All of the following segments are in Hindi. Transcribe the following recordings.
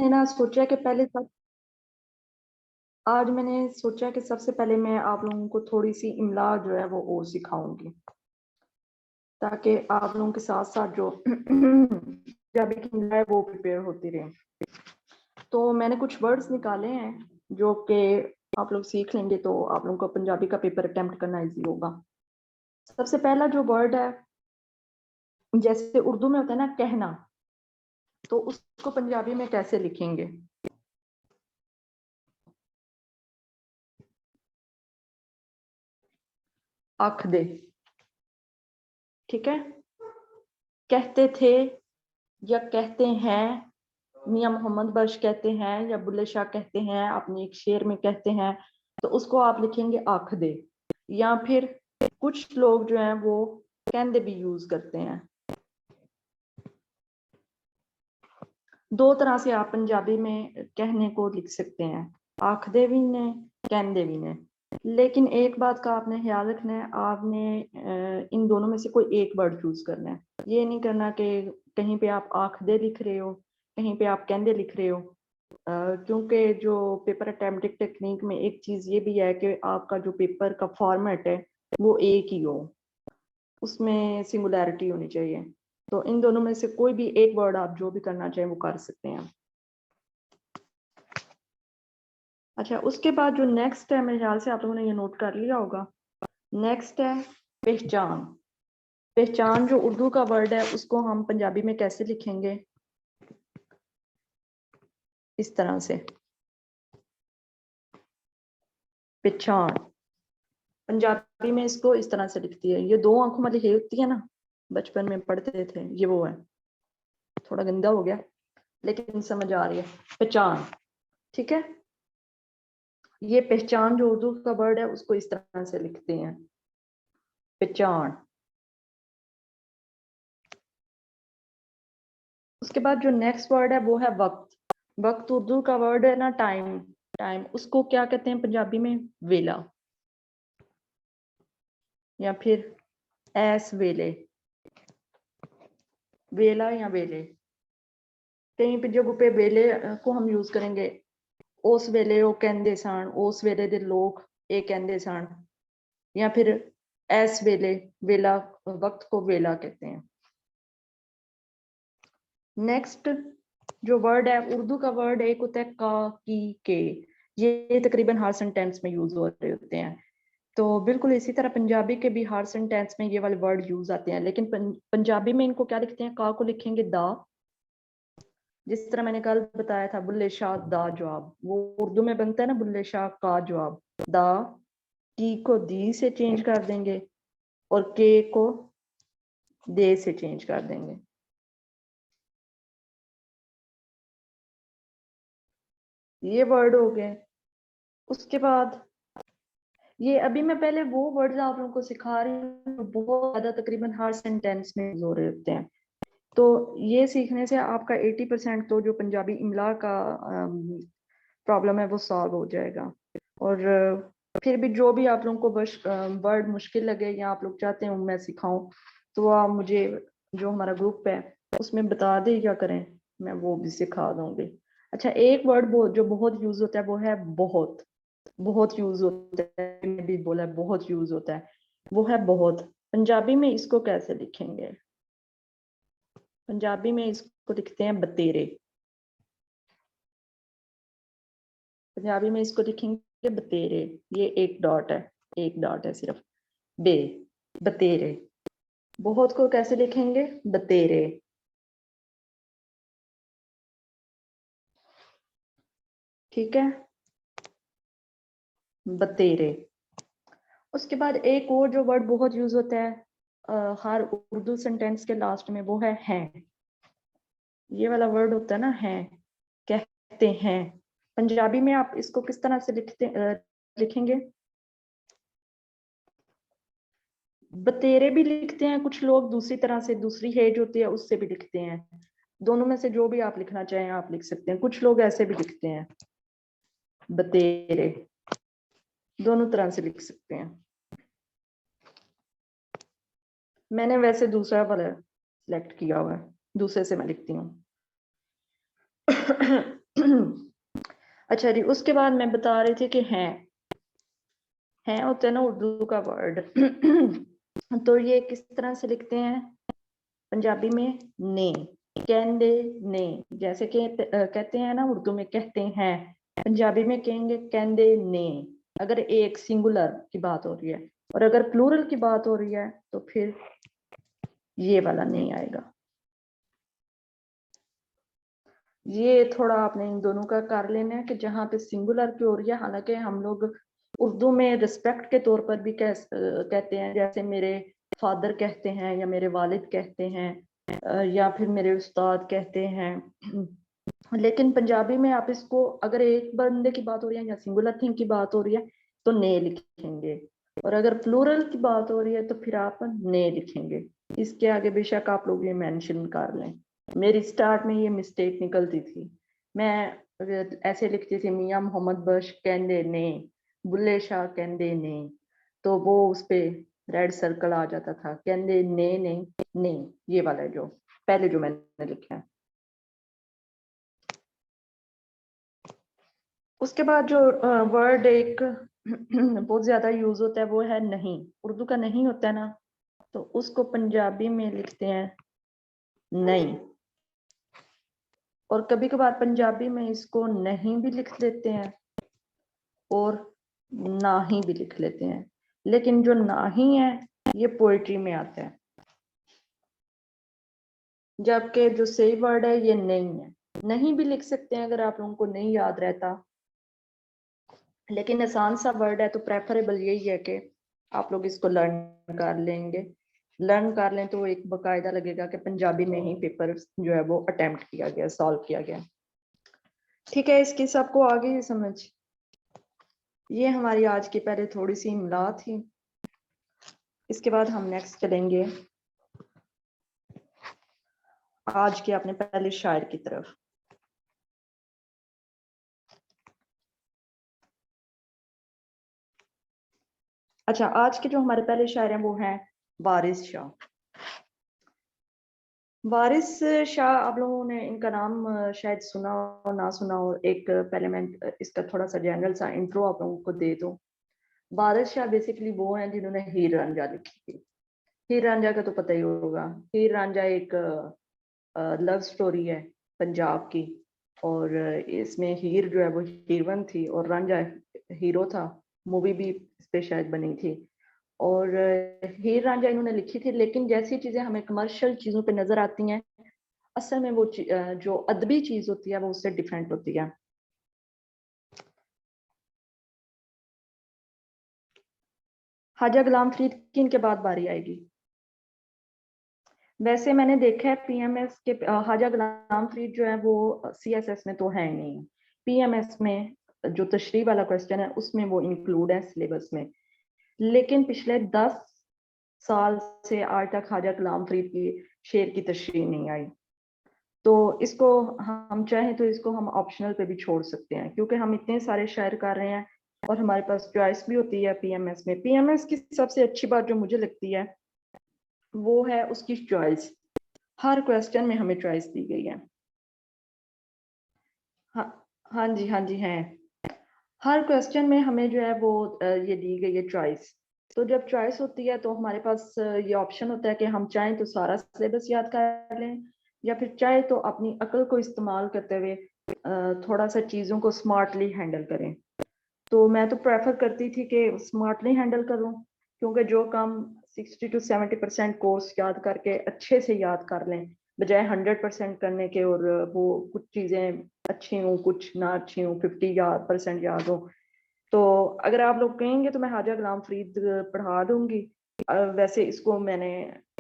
ना सोचा कि पहले सब आज मैंने सोचा कि सबसे पहले मैं आप लोगों को थोड़ी सी इमला जो है वो और सिखाऊंगी, ताकि आप लोगों के साथ साथ जो पंजाबी की इमला है वो प्रिपेयर होती रहे। तो मैंने कुछ वर्ड्स निकाले हैं जो कि आप लोग सीख लेंगे तो आप लोगों को पंजाबी का पेपर अटेम्प्ट करना इजी होगा। सबसे पहला जो वर्ड है, जैसे उर्दू में होता है ना कहना, तो उसको पंजाबी में कैसे लिखेंगे? आख दे, ठीक है। कहते थे या कहते हैं, मियां मोहम्मद बख्श कहते हैं या बुल्ले शाह कहते हैं, अपने एक शेर में कहते हैं, तो उसको आप लिखेंगे आख दे। या फिर कुछ लोग जो हैं वो कहंदे भी यूज करते हैं। दो तरह से आप पंजाबी में कहने को लिख सकते हैं, आखदे भी ने, कहंदे भी ने। लेकिन एक बात का आपने ख्याल रखना है, आपने इन दोनों में से कोई एक वर्ड चूज करना है। ये नहीं करना कि कहीं पे आप आखदे लिख रहे हो, कहीं पे आप कहंदे लिख रहे हो। क्योंकि जो पेपर अटेम्प्टिंग टेक्निक में एक चीज ये भी है कि आपका जो पेपर का फॉर्मेट है वो एक ही हो, उसमें सिंगुलैरिटी होनी चाहिए। तो इन दोनों में से कोई भी एक वर्ड आप जो भी करना चाहें वो कर सकते हैं। अच्छा, उसके बाद जो नेक्स्ट है, मेरे ख्याल से आप लोगों ने ये नोट कर लिया होगा। नेक्स्ट है पहचान। पहचान जो उर्दू का वर्ड है उसको हम पंजाबी में कैसे लिखेंगे? इस तरह से, पहचान। पंजाबी में इसको इस तरह से लिखती है, ये दो आंखों वाली है होती है ना, बचपन में पढ़ते थे, ये वो है। थोड़ा गंदा हो गया लेकिन समझ आ रही है। पहचान, ठीक है। ये पहचान जो उर्दू का वर्ड है उसको इस तरह से लिखते हैं, पहचान। उसके बाद जो नेक्स्ट वर्ड है वो है वक्त। वक्त उर्दू का वर्ड है ना टाइम, टाइम उसको क्या कहते हैं पंजाबी में? वेला, या फिर ऐस वेले, वेला या वेले। कहीं पे जगह पे वेले को हम यूज करेंगे, उस वेले वो कहंदे सन, उस वेले दे लोग ये कहंदे सन, या फिर ऐस वेले, वेला, वक्त को वेला कहते हैं। नेक्स्ट जो वर्ड है, उर्दू का वर्ड एक होता है का, की, के। ये तकरीबन हर सेंटेंस में यूज हो रहे होते हैं। तो बिल्कुल इसी तरह पंजाबी के भी हर सेंटेंस में ये वाले वर्ड यूज आते हैं, लेकिन पंजाबी में इनको क्या लिखते हैं? का को लिखेंगे दा। जिस तरह मैंने कल बताया था, बुल्ले शाह दा जवाब, वो उर्दू में बनता है ना बुल्ले शाह का जवाब, दा। की को दी से चेंज कर देंगे और के को दे से चेंज कर देंगे। ये वर्ड हो गए। उसके बाद ये अभी मैं पहले वो वर्ड्स आप लोगों को सिखा रही हूँ, बहुत ज्यादा तकरीबन हर सेंटेंस में यूज हो रहे होते हैं। तो ये सीखने से आपका 80% तो जो पंजाबी इमला का प्रॉब्लम है वो सॉल्व हो जाएगा। और फिर भी जो भी आप लोगों को वर्ड मुश्किल लगे या आप लोग चाहते हैं मैं सिखाऊं, तो आप मुझे, जो हमारा ग्रुप है उसमें बता दें क्या करें, मैं वो भी सिखा दूंगी। अच्छा, एक वर्ड जो बहुत यूज होता है वो है बहुत। बहुत यूज होता है, मैंने भी बोला बहुत यूज होता है, वो है बहुत। पंजाबी में इसको कैसे लिखेंगे? पंजाबी में इसको लिखते हैं बतेरे। पंजाबी में इसको लिखेंगे बतेरे। ये एक डॉट है, एक डॉट है सिर्फ, बे, बतेरे। बहुत को कैसे लिखेंगे? बतेरे, ठीक है, बतेरे। उसके बाद एक और जो वर्ड बहुत यूज होता है हर उर्दू सेंटेंस के लास्ट में, वो है हैं। ये वाला वर्ड होता है ना, हैं, कहते हैं। पंजाबी में आप इसको किस तरह से लिखेंगे? बतेरे भी लिखते हैं कुछ लोग, दूसरी तरह से, दूसरी हेज होती है उससे भी लिखते हैं। दोनों में से जो भी आप लिखना चाहें आप लिख सकते हैं। कुछ लोग ऐसे भी लिखते हैं, बतेरे, दोनों तरह से लिख सकते हैं। मैंने वैसे दूसरा वाला सिलेक्ट किया हुआ है, दूसरे से मैं लिखती हूँ। अच्छा जी, उसके बाद मैं बता रही थी कि हैं होते हैं ना उर्दू का वर्ड। तो ये किस तरह से लिखते हैं पंजाबी में? ने, कहंदे ने, जैसे कि कहते हैं ना उर्दू में कहते हैं, पंजाबी में कहेंगे कहंदे ने, अगर एक सिंगुलर की बात हो रही है। और अगर प्लूरल की बात हो रही है तो फिर ये वाला नहीं आएगा। ये थोड़ा आपने इन दोनों का कर लेना है कि जहाँ पे सिंगुलर की हो रही है, हालांकि हम लोग उर्दू में रिस्पेक्ट के तौर पर भी कहते हैं, जैसे मेरे फादर कहते हैं या मेरे वालिद कहते हैं या फिर मेरे उस्ताद कहते हैं। लेकिन पंजाबी में आप इसको, अगर एक बंदे की बात हो रही है या सिंगुलर थिंग की बात हो रही है तो ने लिखेंगे, और अगर प्लूरल की बात हो रही है तो फिर आप ने लिखेंगे। इसके आगे बेशक आप लोग ये मेंशन कर लें। मेरी स्टार्ट में ये मिस्टेक निकलती थी, मैं ऐसे लिखती थी मियां मोहम्मद बख्श कहंदे ने, बुल्ले शाह कहंदे ने, तो वो उस पे रेड सर्कल आ जाता था, कहंदे ने नहीं ने, ये वाला है जो पहले जो मैंने लिखा है। उसके बाद जो वर्ड एक बहुत ज्यादा यूज होता है वो है नहीं। उर्दू का नहीं होता है ना, तो उसको पंजाबी में लिखते हैं नहीं, और कभी कभार पंजाबी में इसको नहीं भी लिख लेते हैं और ना ही भी लिख लेते हैं। लेकिन जो ना ही है ये पोएट्री में आता है, जबकि जो सही वर्ड है ये नहीं है। नहीं भी लिख सकते हैं अगर आप लोगों को नहीं याद रहता, लेकिन आसान सा वर्ड है तो प्रेफरेबल यही है कि आप लोग इसको लर्न कर लेंगे। लर्न कर लें तो एक बकायदा लगेगा कि पंजाबी में ही पेपर जो है वो अटेम्प्ट किया गया, सॉल्व किया गया। ठीक है, इसकी सबको आ गई समझ? ये हमारी आज की पहले थोड़ी सी इमला थी। इसके बाद हम नेक्स्ट चलेंगे आज के अपने पहले शायर की तरफ। अच्छा, आज के जो हमारे पहले शायर हैं वो हैं वारिस शाह। वारिस शाह, आप लोगों ने इनका नाम शायद सुना हो ना सुना हो। एक पहले मैं इसका थोड़ा सा जनरल सा इंट्रो आप लोगों को दे दूं। वारिस शाह बेसिकली वो हैं जिन्होंने हीर रांझा लिखी थी। हीर रांझा का तो पता ही होगा। हीर रांझा एक लव स्टोरी है पंजाब की, और इसमें हीर जो है वो हीरोइन थी और रांझा हीरो था। मूवी भी इस पे शायद बनी थी। और हीर रांझा इन्होंने लिखी थी, लेकिन जैसी चीजें हमें कमर्शियल चीजों पे नजर आती हैं, असल में वो जो अदबी चीज होती है वो उससे डिफरेंट होती है। ख्वाजा गुलाम फरीद की इनके बाद बारी आएगी। वैसे मैंने देखा है पीएमएस के ख्वाजा गुलाम फरीद जो है वो सीएसएस में तो है नहीं, पीएमएस में जो तशरीह वाला क्वेश्चन है उसमें वो इंक्लूड है सिलेबस में। लेकिन पिछले 10 साल से आज तक ख्वाजा गुलाम फरीद की शेर की तशरीह नहीं आई। तो इसको हम चाहें तो इसको हम ऑप्शनल पे भी छोड़ सकते हैं, क्योंकि हम इतने सारे शायर कर रहे हैं और हमारे पास चॉइस भी होती है पीएमएस में। पीएमएस की सबसे अच्छी बात जो मुझे लगती है वो है उसकी चॉइस। हर क्वेश्चन में हमें चॉइस दी गई है। हाँ, हाँ जी, हाँ जी है। हर क्वेश्चन में हमें जो है वो ये दी गई है चॉइस। तो जब चॉइस होती है तो हमारे पास ये ऑप्शन होता है कि हम चाहें तो सारा सिलेबस याद कर लें, या फिर चाहे तो अपनी अकल को इस्तेमाल करते हुए थोड़ा सा चीज़ों को स्मार्टली हैंडल करें। तो मैं तो प्रेफर करती थी कि स्मार्टली हैंडल करूं, क्योंकि जो काम 60 to 70% कोर्स याद करके अच्छे से याद कर लें, बजाय 100% करने के, और वो कुछ चीज़ें अच्छी हूँ कुछ ना अच्छी हूँ, 50% याद हो। तो अगर आप लोग कहेंगे तो मैं ख्वाजा गुलाम फरीद पढ़ा दूंगी। वैसे इसको मैंने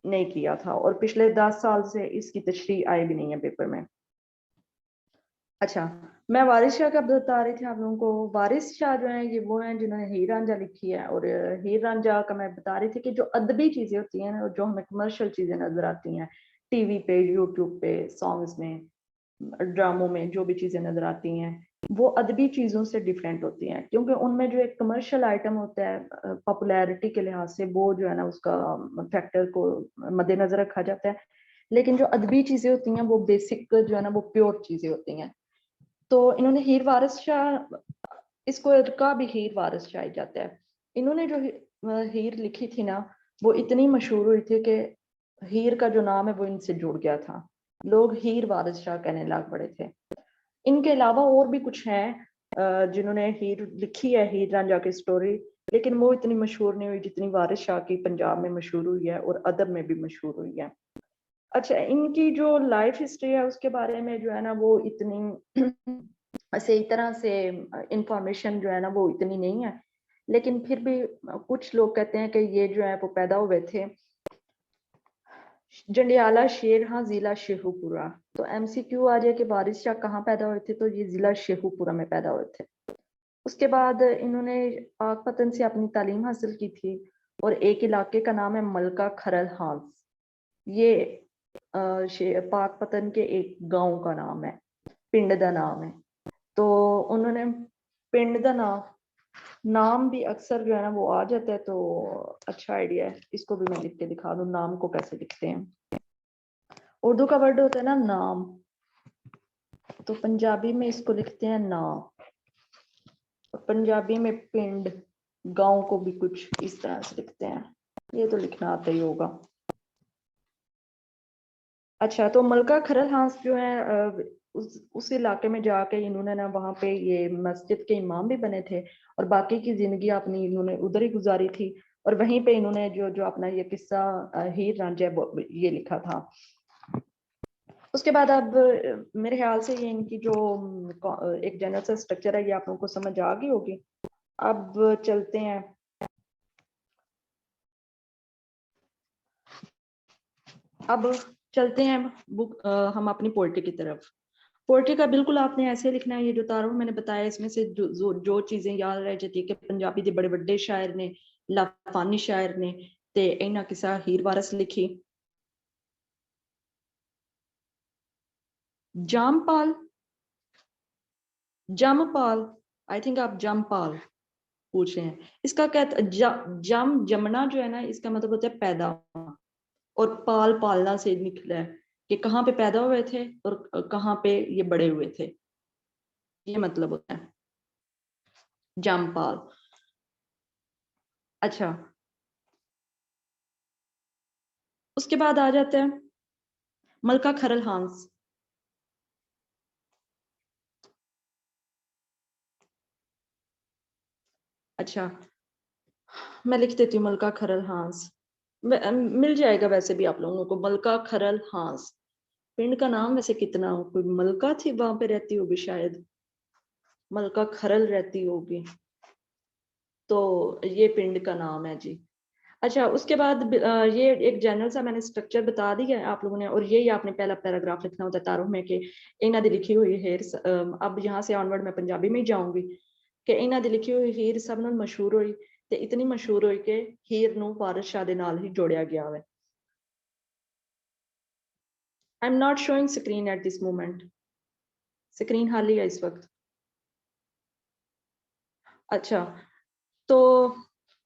नहीं किया था और पिछले 10 साल से इसकी तशरीह आई भी नहीं है पेपर में। अच्छा, मैं वारिस शाह का बता रही थी आप लोगों को। वारिस शाह जो है ये वो हैं जिन्होंने हीर रांझा लिखी है, और हीर रांझा का मैं बता रही थी कि जो अदबी चीजें होती हैं ना, जो हमें कमर्शियल चीजें नजर आती हैं टीवी पे, यूट्यूब पे, सॉन्ग्स में, ड्रामों में, जो भी चीजें नजर आती हैं वो अदबी चीजों से डिफरेंट होती हैं, क्योंकि उनमें जो एक कमर्शियल आइटम होता है पॉपुलैरिटी के लिहाज से, वो जो है ना उसका फैक्टर को मद्देनजर रखा जाता है। लेकिन जो अदबी चीजें होती हैं वो बेसिक जो है ना वो प्योर चीजें होती हैं। तो इन्होंने हीर वारिस शाह, इसको इनका भी हीर वारिस शाह ही जाता है। इन्होंने जो हीर लिखी थी ना, वो इतनी मशहूर हुई थी कि हीर का जो नाम है वो इनसे जुड़ गया था, लोग हीर वारिस शाह कहने लग पड़े थे। इनके अलावा और भी कुछ हैं जिन्होंने हीर लिखी है, हीर रांझा की स्टोरी, लेकिन वो इतनी मशहूर नहीं हुई जितनी वारिस शाह की पंजाब में मशहूर हुई है और अदब में भी मशहूर हुई है। अच्छा, इनकी जो लाइफ हिस्ट्री है उसके बारे में जो है ना वो इतनी सही तरह से इंफॉर्मेशन जो है ना वो इतनी नहीं है, लेकिन फिर भी कुछ लोग कहते हैं कि ये जो है वो पैदा हुए थे जंडियाला शेर, हाँ, जिला शेखुपुरा। तो एमसीक्यू आ जाए कि वारिस शाह कहाँ पैदा हुए थे, तो ये जिला शेखुपुरा में पैदा हुए थे। उसके बाद इन्होंने पाकपतन से अपनी तालीम हासिल की थी और एक इलाके का नाम है मलका खरल हांस। ये पाकपतन के एक गांव का नाम है, पिंड का नाम है। तो उन्होंने पिंड का नाम भी अक्सर जो है ना वो आ जाता है, तो अच्छा आइडिया है। इसको भी मैं लिख के दिखा दूं, नाम को कैसे लिखते हैं। उर्दू का वर्ड होता है ना नाम, तो पंजाबी में इसको लिखते हैं ना, और पंजाबी में पिंड, गांव को भी कुछ इस तरह से लिखते हैं। ये तो लिखना आता ही होगा। अच्छा, तो मलका खरल हांस जो है उस इलाके में जाके इन्होंने ना वहाँ पे ये मस्जिद के इमाम भी बने थे, और बाकी की जिंदगी अपनी इन्होंने उधर ही गुजारी थी। और वहीं पे इन्होंने जो जो अपना ये किस्सा हीर रांझा ये लिखा था। उसके बाद अब मेरे ख्याल से ये इनकी जो एक जनरल सा स्ट्रक्चर है ये आप लोगों को समझ आ गई होगी। अब चलते हैं, अब चलते हैं बुक हम अपनी पोइट्री की तरफ। पोइट्री का बिल्कुल आपने ऐसे लिखना है, ये जो तारुफ मैंने बताया इसमें से जो चीजें याद रह जाती है कि पंजाबी के बड़े बड़े शायर ने, लाफानी शायर ने ते इन्हां किसा हीर वारस लिखी। जामपाल, जमपाल, आई थिंक आप जमपाल पूछ रहे हैं। इसका क्या जमना जो है ना, इसका मतलब होता है पैदा होना, और पाल पालना से निकला है कि कहाँ पे पैदा हुए थे और कहाँ पे ये बड़े हुए थे, ये मतलब होता है जमपाल। अच्छा, उसके बाद आ जाते हैं मलका खरल हांस। अच्छा, मैं लिख देती हूँ मलका खरल हांस। मिल जाएगा वैसे भी आप लोगों को, मलका खरल हांस। पिंड का नाम वैसे कितना हो, कोई मलका थी वहां पे रहती होगी शायद, मलका खरल रहती होगी, तो ये पिंड का नाम है जी। अच्छा, उसके बाद ये एक जनरल सा मैंने स्ट्रक्चर बता दिया है आप लोगों ने, और यही आपने पहला पैराग्राफ लिखना होता है तारुफ में कि इन्हां दी लिखी हुई हेर। अब यहाँ से ऑनवर्ड मैं पंजाबी में ही जाऊंगी कि इन्हां दी लिखी हुई हीर सब नाल मशहूर हुई, ते इतनी मशहूर हुई कि हीर नूं वारिस शाह दे नाल ही जोड़िया गया है। I am not showing screen at this moment, screen खाली है इस वक्त। अच्छा, तो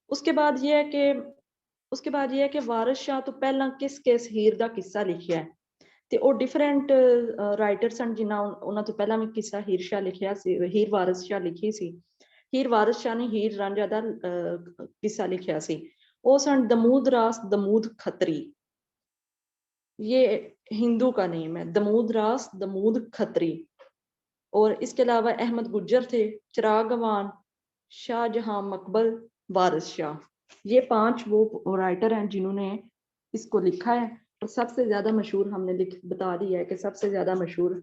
उसके बाद ये है कि वारिस शाह तो पहला किस किस हीर दा किस्सा लिखिया है, ਤੇ ਉਹ ਡਿਫਰੈਂਟ ਰਾਈਟਰ ਸਨ ਜਿਨ੍ਹਾਂ ਉਹਨਾਂ ਤੋਂ ਪਹਿਲਾਂ ਵੀ ਕਿੱਸਾ ਹੀਰ ਸ਼ਾਹ ਲਿਖਿਆ ਸੀ, ਹੀਰ ਵਾਰਿਸ ਸ਼ਾਹ ਲਿਖੀ ਸੀ। ਹੀਰ ਵਾਰਿਸ ਸ਼ਾਹ ਨੇ ਹੀਰ ਰਾਂਝਾ ਦਾ ਕਿੱਸਾ ਲਿਖਿਆ ਸੀ। ਉਹ ਸਨ दमूद रास दमूद खत्री, ये हिंदू का नेम है, दमूद रास दमूद खत्री। और इसके अलावा अहमद गुज्जर थे, चिराग अवान, शाहजहां मकबल, वारिस शाह। ये 5 वो राइटर हैं जिन्होंने इसको लिखा है। और सबसे ज्यादा मशहूर हमने लिख बता दिया है कि सबसे ज्यादा मशहूर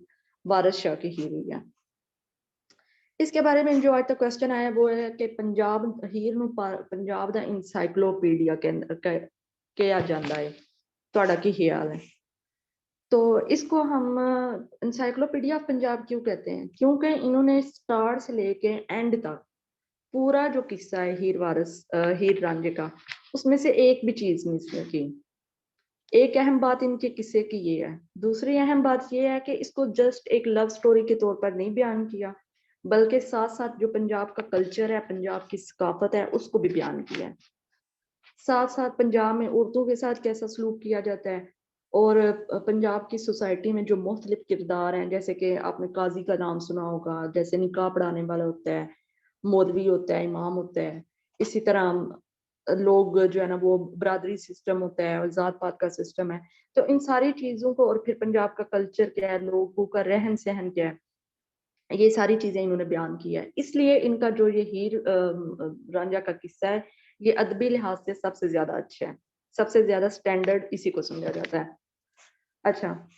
वारिस शाह की हीर हुई है। इसके बारे में जो आज तक क्वेश्चन आया वो है कि पंजाब हीर नूं पंजाब दा इंसाइक्लोपीडिया के अंदर किया जाता है, ਤੁਹਾਡਾ ਕੀ ख्याल है? तो इसको हम इंसाइक्लोपीडिया ऑफ पंजाब क्यों कहते हैं? क्योंकि इन्होंने स्टार्ट से लेके एंड तक पूरा जो किस्सा है हीर वारिस हीर रांझे का, उसमें से एक भी चीज मिस नहीं की। एक अहम बात इनके किस्से की ये है। दूसरी अहम बात ये है कि इसको जस्ट एक लव स्टोरी के तौर पर नहीं बयान किया, बल्कि साथ साथ जो पंजाब का कल्चर है, पंजाब की सकाफत है, उसको भी बयान किया है। साथ साथ पंजाब में औरतों के साथ कैसा सलूक किया जाता है, और पंजाब की सोसाइटी में जो मुख्तलिफ किरदार हैं, जैसे कि आपने काजी का नाम सुना होगा, जैसे निकाह पढ़ाने वाला होता है, मौलवी होता है, इमाम होता है। इसी तरह लोग जो है ना वो बरादरी सिस्टम होता है और जात पात का सिस्टम है। तो इन सारी चीजों को, और फिर पंजाब का कल्चर क्या है, लोगों का रहन सहन क्या है, ये सारी चीजें इन्होंने बयान की है। इसलिए इनका जो ये हीर रांझा का किस्सा है, ये अदबी लिहाज से सबसे ज्यादा अच्छा है, सबसे ज्यादा स्टैंडर्ड इसी को समझा जाता है। अच्छा,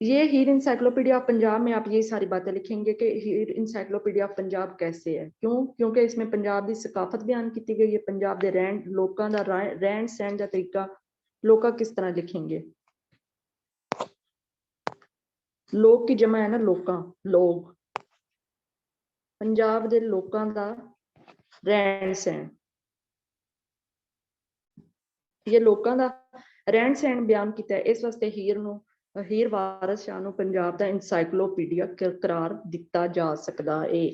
ये हीर इंसाइक्लोपीडिया ऑफ पंजाब में आप ये सारी बातें लिखेंगे कि हीर इंसाइक्लोपीडिया ऑफ पंजाब कैसे है, क्यों? क्योंकि इसमें पंजाब की सकाफत बयान की गई है, पंजाब के रहन लोगों का रहन सहन का तरीका लोग किस तरह लिखेंगे। लोग की जमा है ना लोग, लोग पंजाब के लोगों का रहन सहन, ये लोगों का रहन सहन बयान किया है। इस वास्ते हीर वारिस शाह नूं पंजाब का इंसाइक्लोपीडिया करार दिता जा सकता है।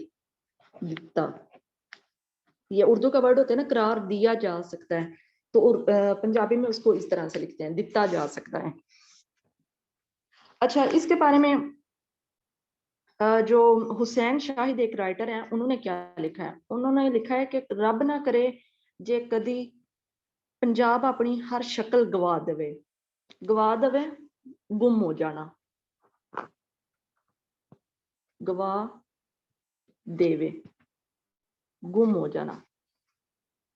दिता, ये उर्दू का वर्ड होता है ना, करार दिया जा सकता है, तो पंजाबी में उसको इस तरह से लिखते हैं, दिता जा सकता है। अच्छा, इसके बारे में जो हुसैन शाहिद एक राइटर हैं, उन्होंने क्या लिखा है? उन्होंने लिखा है कि रब ना करे जे कदी पंजाब अपनी हर शक्ल गवा देवे, गुम हो जाना, गवा देवे, गुम हो जाना,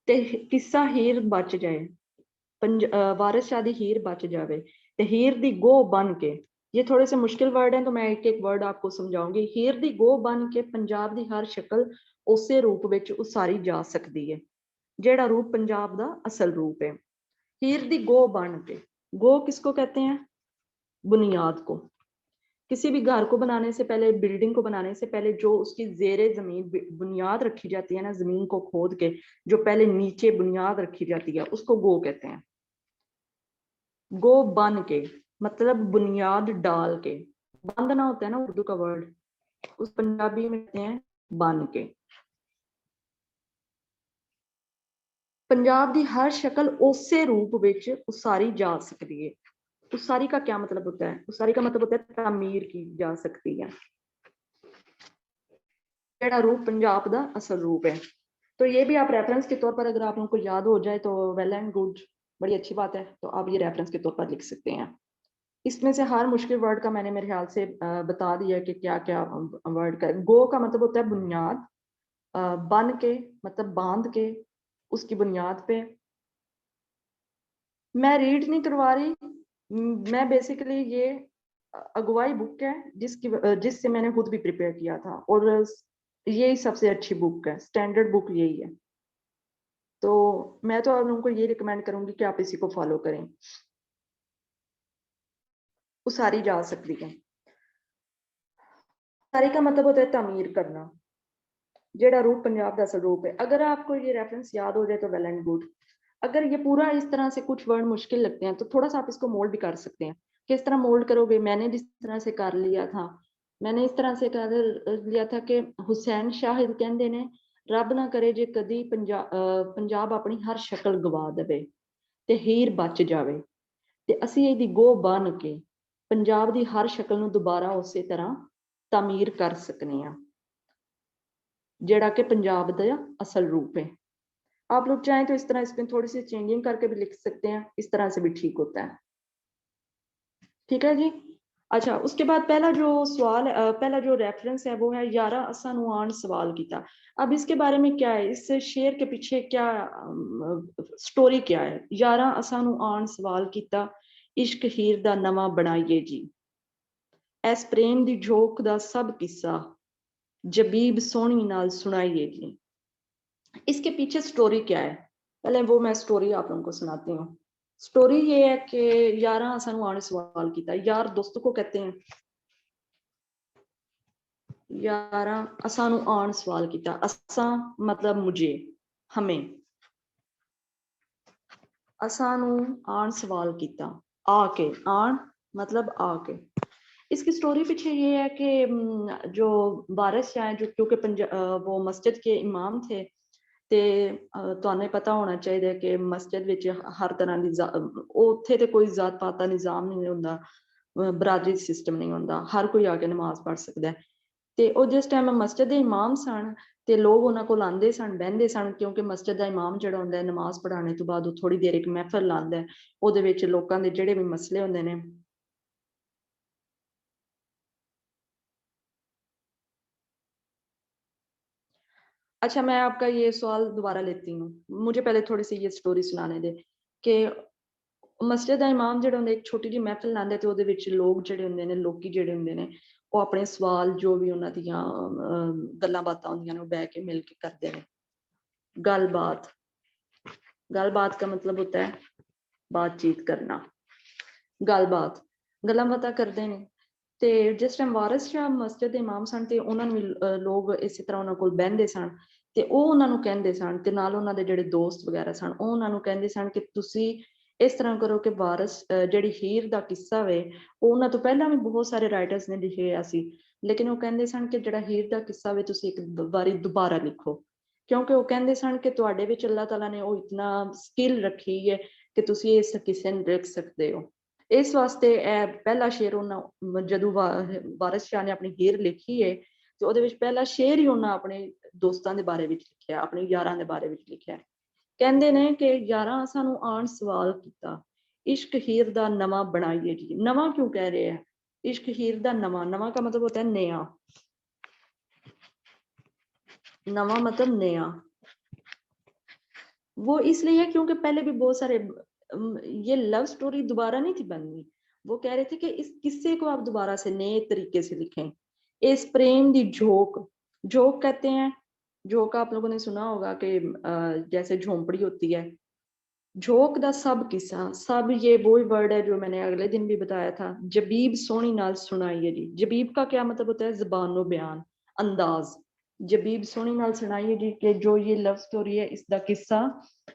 ते किस्सा हीर बच जाए, वारिस शाह दी हीर बच जावे, ते हीर दी गो बन के, ये थोड़े से मुश्किल वर्ड हैं तो मैं एक एक वर्ड आपको समझाऊंगी। हीर दी गो बन के पंजाब दी हर शक्ल उसे रूप विच उसारी जा सकती है, जेड़ा रूप पंजाब दा असल रूप है। हीर दी गो बन के, गो किसको कहते हैं? बुनियाद को। किसी भी घर को बनाने से पहले, बिल्डिंग को बनाने से पहले जो उसकी जेरे जमीन बुनियाद रखी जाती है ना, जमीन को खोद के जो पहले नीचे बुनियाद रखी जाती है, उसको गो कहते हैं। गो बन के मतलब बुनियाद डाल के, बांधना होता है ना उर्दू का वर्ड, उस पंजाबी में कहते हैं बन के। पंजाब की हर शक्ल उसे रूप विच उसारी जा सकती है। उसारी का क्या मतलब होता है? उसारी का मतलब होता है तामीर की जा सकती है, जेड़ा रूप पंजाब का असल रूप है। तो ये भी आप रेफरेंस के तौर पर, अगर आप लोगों को याद हो जाए तो वेल एंड गुड, बड़ी अच्छी बात है, तो आप ये रेफरेंस के तौर पर लिख सकते हैं। इसमें से हर मुश्किल वर्ड का मैंने मेरे ख्याल से बता दिया कि क्या क्या वर्ड का। गो का मतलब होता है बुनियाद, बन के मतलब बांध के, उसकी बुनियाद पे। मैं रीड नहीं करवा रही, मैं बेसिकली ये अगुवाई बुक है जिससे मैंने खुद भी प्रिपेयर किया था, और यही सबसे अच्छी बुक है, स्टैंडर्ड बुक यही है। तो मैं तो आप लोगों को ये रिकमेंड करूंगी कि आप इसी को फॉलो करें। उसारी जा सकती है, उसारी का मतलब होता है तामीर करना, जेड़ा रूप पंजाब का असल रूप है। अगर आपको ये रेफरेंस याद हो जाए तो वेल एंड गुड। अगर ये पूरा इस तरह से कुछ वर्ड मुश्किल लगते हैं तो थोड़ा सा आप इसको मोल्ड भी कर सकते हैं। किस तरह मोल्ड करोगे? मैंने जिस तरह से कर लिया था, मैंने इस तरह से कर लिया था कि हुसैन शाहिद कहते ने, रब ना करे जे कदी पंजाब अपनी हर शक्ल गवा देवे ते हीर बच जावे, ते असी इहदी गो बन के पंजाब की हर शक्ल नूं दोबारा उस तरह तामीर कर सकने हैं, जेड़ा कि पंजाब का असल रूप है। आप लोग चाहें तो इस तरह इसमें थोड़ी सी चेंजिंग करके भी लिख सकते हैं, इस तरह से भी ठीक होता है। ठीक है जी। अच्छा, उसके बाद पहला जो सवाल पहला जो रेफरेंस है वो है यारा असा नू आन सवाल किया। अब इसके बारे में क्या है, इस शेर के पीछे क्या स्टोरी क्या है? यारा असा नू आन सवाल किया, इश्क हीर दा नवा बनाइए जी, एस प्रेम दी झोंक दा सब किस्सा जबीब सोहनी नाल सुनाइए जी। इसके पीछे स्टोरी क्या है? पहले वो मैं स्टोरी आप लोगों को सुनाती हूँ। स्टोरी ये है कि यारा सानू आने सवाल किया, यार दोस्त को कहते हैं। यारा असानू आन सवाल किया, असा मतलब मुझे, हमें, असानू आन सवाल किया, आके, आन मतलब आके। इसकी स्टोरी पीछे ये है कि जो वारिस शाह, जो क्योंकि वो मस्जिद के इमाम थे, ਤੇ ਤੁਹਾਨੂੰ ਪਤਾ ਹੋਣਾ ਚਾਹੀਦਾ ਕਿ ਮਸਜਿਦ ਵਿੱਚ ਹਰ ਤਰ੍ਹਾਂ ਦੀ ਉੱਥੇ ਤੇ ਕੋਈ ਜ਼ਾਤ ਪਾਤ ਦਾ ਨਿਜ਼ਾਮ ਨਹੀਂ ਹੁੰਦਾ, ਬਰਾਦਰੀ ਸਿਸਟਮ ਨਹੀਂ ਹੁੰਦਾ, ਹਰ ਕੋਈ ਆ ਕੇ ਨਮਾਜ਼ ਪੜ੍ਹ ਸਕਦਾ ਹੈ। ਤੇ ਉਹ ਜਿਸ ਟਾਈਮ ਮਸਜਿਦ ਦੇ ਇਮਾਮ ਸਨ ਤੇ ਲੋਕ ਉਹਨਾਂ ਕੋਲ ਆਉਂਦੇ ਸਨ, ਬਹਿੰਦੇ ਸਨ, ਕਿਉਂਕਿ ਮਸਜਿਦ ਦਾ ਇਮਾਮ ਜਿਹੜਾ ਹੁੰਦਾ ਹੈ ਨਮਾਜ਼ ਪੜ੍ਹਾਉਣੇ ਤੋਂ ਬਾਅਦ ਉਹ ਥੋੜੀ ਦੇਰ ਇੱਕ ਮਹਿਫਲ ਲਾਉਂਦਾ ਹੈ, ਉਹਦੇ ਵਿੱਚ ਲੋਕਾਂ ਦੇ ਜਿਹੜੇ ਵੀ ਮਸਲੇ ਹੁੰਦੇ ਨੇ अच्छा, मैं आपका ये सवाल दोबारा लेती हूँ। मुझे पहले थोड़ी सी ये स्टोरी सुनाने दे कि ਮਸਜਿਦ ਦਾ ਇਮਾਮ ਜਿਹੜਾ ਹੁੰਦਾ ਇੱਕ ਛੋਟੀ ਜਿਹੀ ਮਹਿਫਿਲ ਲਾਉਂਦਾ ਤੇ ਉਹਦੇ ਵਿੱਚ ਲੋਕ ਜਿਹੜੇ ਹੁੰਦੇ ਨੇ, ਲੋਕੀ ਜਿਹੜੇ ਹੁੰਦੇ ਨੇ, ਉਹ ਆਪਣੇ ਸਵਾਲ ਜੋ ਵੀ ਉਹਨਾਂ ਦੀਆਂ ਗੱਲਾਂ ਬਾਤਾਂ ਹੁੰਦੀਆਂ ਨੇ ਉਹ ਬਹਿ ਕੇ ਮਿਲ ਕੇ ਕਰਦੇ ਨੇ। ਗੱਲਬਾਤ, ਗੱਲਬਾਤ का मतलब होता है बातचीत करना, ਗੱਲਬਾਤ, ਗੱਲਾਂ ਬਾਤਾਂ ਕਰਦੇ ਨੇ। ਤੇ ਜਿਸ ਟਾਈਮ ਵਾਰਿਸ ਸ਼ਾਹ ਮਸਜਿਦ ਦੇ ਇਮਾਮ ਸਨ ਤੇ ਉਹਨਾਂ ਨੂੰ ਲੋਕ ਇਸੇ ਤਰ੍ਹਾਂ ਉਹਨਾਂ ਕੋਲ ਬਹਿੰਦੇ ਸਨ ਤੇ ਉਹ ਉਹਨਾਂ ਨੂੰ ਕਹਿੰਦੇ ਸਨ, ਤੇ ਨਾਲ ਉਹਨਾਂ ਦੇ ਜਿਹੜੇ ਦੋਸਤ ਵਗੈਰਾ ਸਨ ਉਹ ਉਹਨਾਂ ਨੂੰ ਕਹਿੰਦੇ ਸਨ ਕਿ ਤੁਸੀਂ ਇਸ ਤਰ੍ਹਾਂ ਕਰੋ ਕਿ ਵਾਰਿਸ ਜਿਹੜੀ ਹੀਰ ਦਾ ਕਿੱਸਾ ਵੇ ਉਹ ਉਹਨਾਂ ਤੋਂ ਪਹਿਲਾਂ ਵੀ ਬਹੁਤ ਸਾਰੇ ਰਾਈਟਰਸ ਨੇ ਲਿਖਿਆ ਸੀ, ਲੇਕਿਨ ਉਹ ਕਹਿੰਦੇ ਸਨ ਕਿ ਜਿਹੜਾ ਹੀਰ ਦਾ ਕਿੱਸਾ ਵੇ ਤੁਸੀਂ ਇੱਕ ਵਾਰੀ ਦੁਬਾਰਾ ਲਿਖੋ, ਕਿਉਂਕਿ ਉਹ ਕਹਿੰਦੇ ਸਨ ਕਿ ਤੁਹਾਡੇ ਵਿੱਚ ਅੱਲਾਹ ਤਾਲਾ ਨੇ ਉਹ ਇਤਨਾ ਸਕਿੱਲ ਰੱਖੀ ਹੈ ਕਿ ਤੁਸੀਂ ਇਸ ਕਿੱਸੇ ਨੂੰ ਲਿਖ ਸਕਦੇ ਹੋ। ਇਸ ਵਾਸਤੇ ਇਹ ਪਹਿਲਾ ਸ਼ੇਰ ਉਹਨਾਂ ਜਦੋਂ ਵਾਰਿਸ ਸ਼ਾਹ ਨੇ ਆਪਣੀ ਹੀਰ ਲਿਖੀ ਹੈ ਤੇ ਉਹਦੇ ਵਿੱਚ ਪਹਿਲਾ ਸ਼ੇਰ ਹੀ ਉਹਨਾਂ ਆਪਣੇ ਦੋਸਤਾਂ ਦੇ ਬਾਰੇ ਵਿੱਚ ਲਿਖਿਆ, ਆਪਣੇ ਯਾਰਾਂ ਦੇ ਬਾਰੇ ਵਿੱਚ ਲਿਖਿਆ। ਕਹਿੰਦੇ ਨੇ ਕਿ ਯਾਰਾਂ ਸਾਨੂੰ ਆਣ ਸਵਾਲ ਕੀਤਾ, इश्क हीर दा नवा बनाइए जी। नवा क्यों कह रहे हैं? इश्क हीर दा नवा, नवा का मतलब होता है नया, नवा मतलब नया। वो इसलिए है क्योंकि पहले भी बहुत सारे ये लव स्टोरी दोबारा नहीं थी बननी, वो कह रहे थे कि इस किस्से को आप दोबारा से नए तरीके से लिखें। इस प्रेम दी झोंक, झोंक कहते हैं, झोंक आप लोगों ने सुना होगा कि जैसे झोंपड़ी होती है, झोंक दा सब किस्सा, सब ये वही वर्ड है जो मैंने अगले दिन भी बताया था। जबीब सोनी नाल सुनाइए जी। जबीब का क्या मतलब होता है? ज़बानो बयान, अंदाज। जबीब सोनी नाल सुनाइए जी कि जो ये लव स्टोरी है इसका किस्सा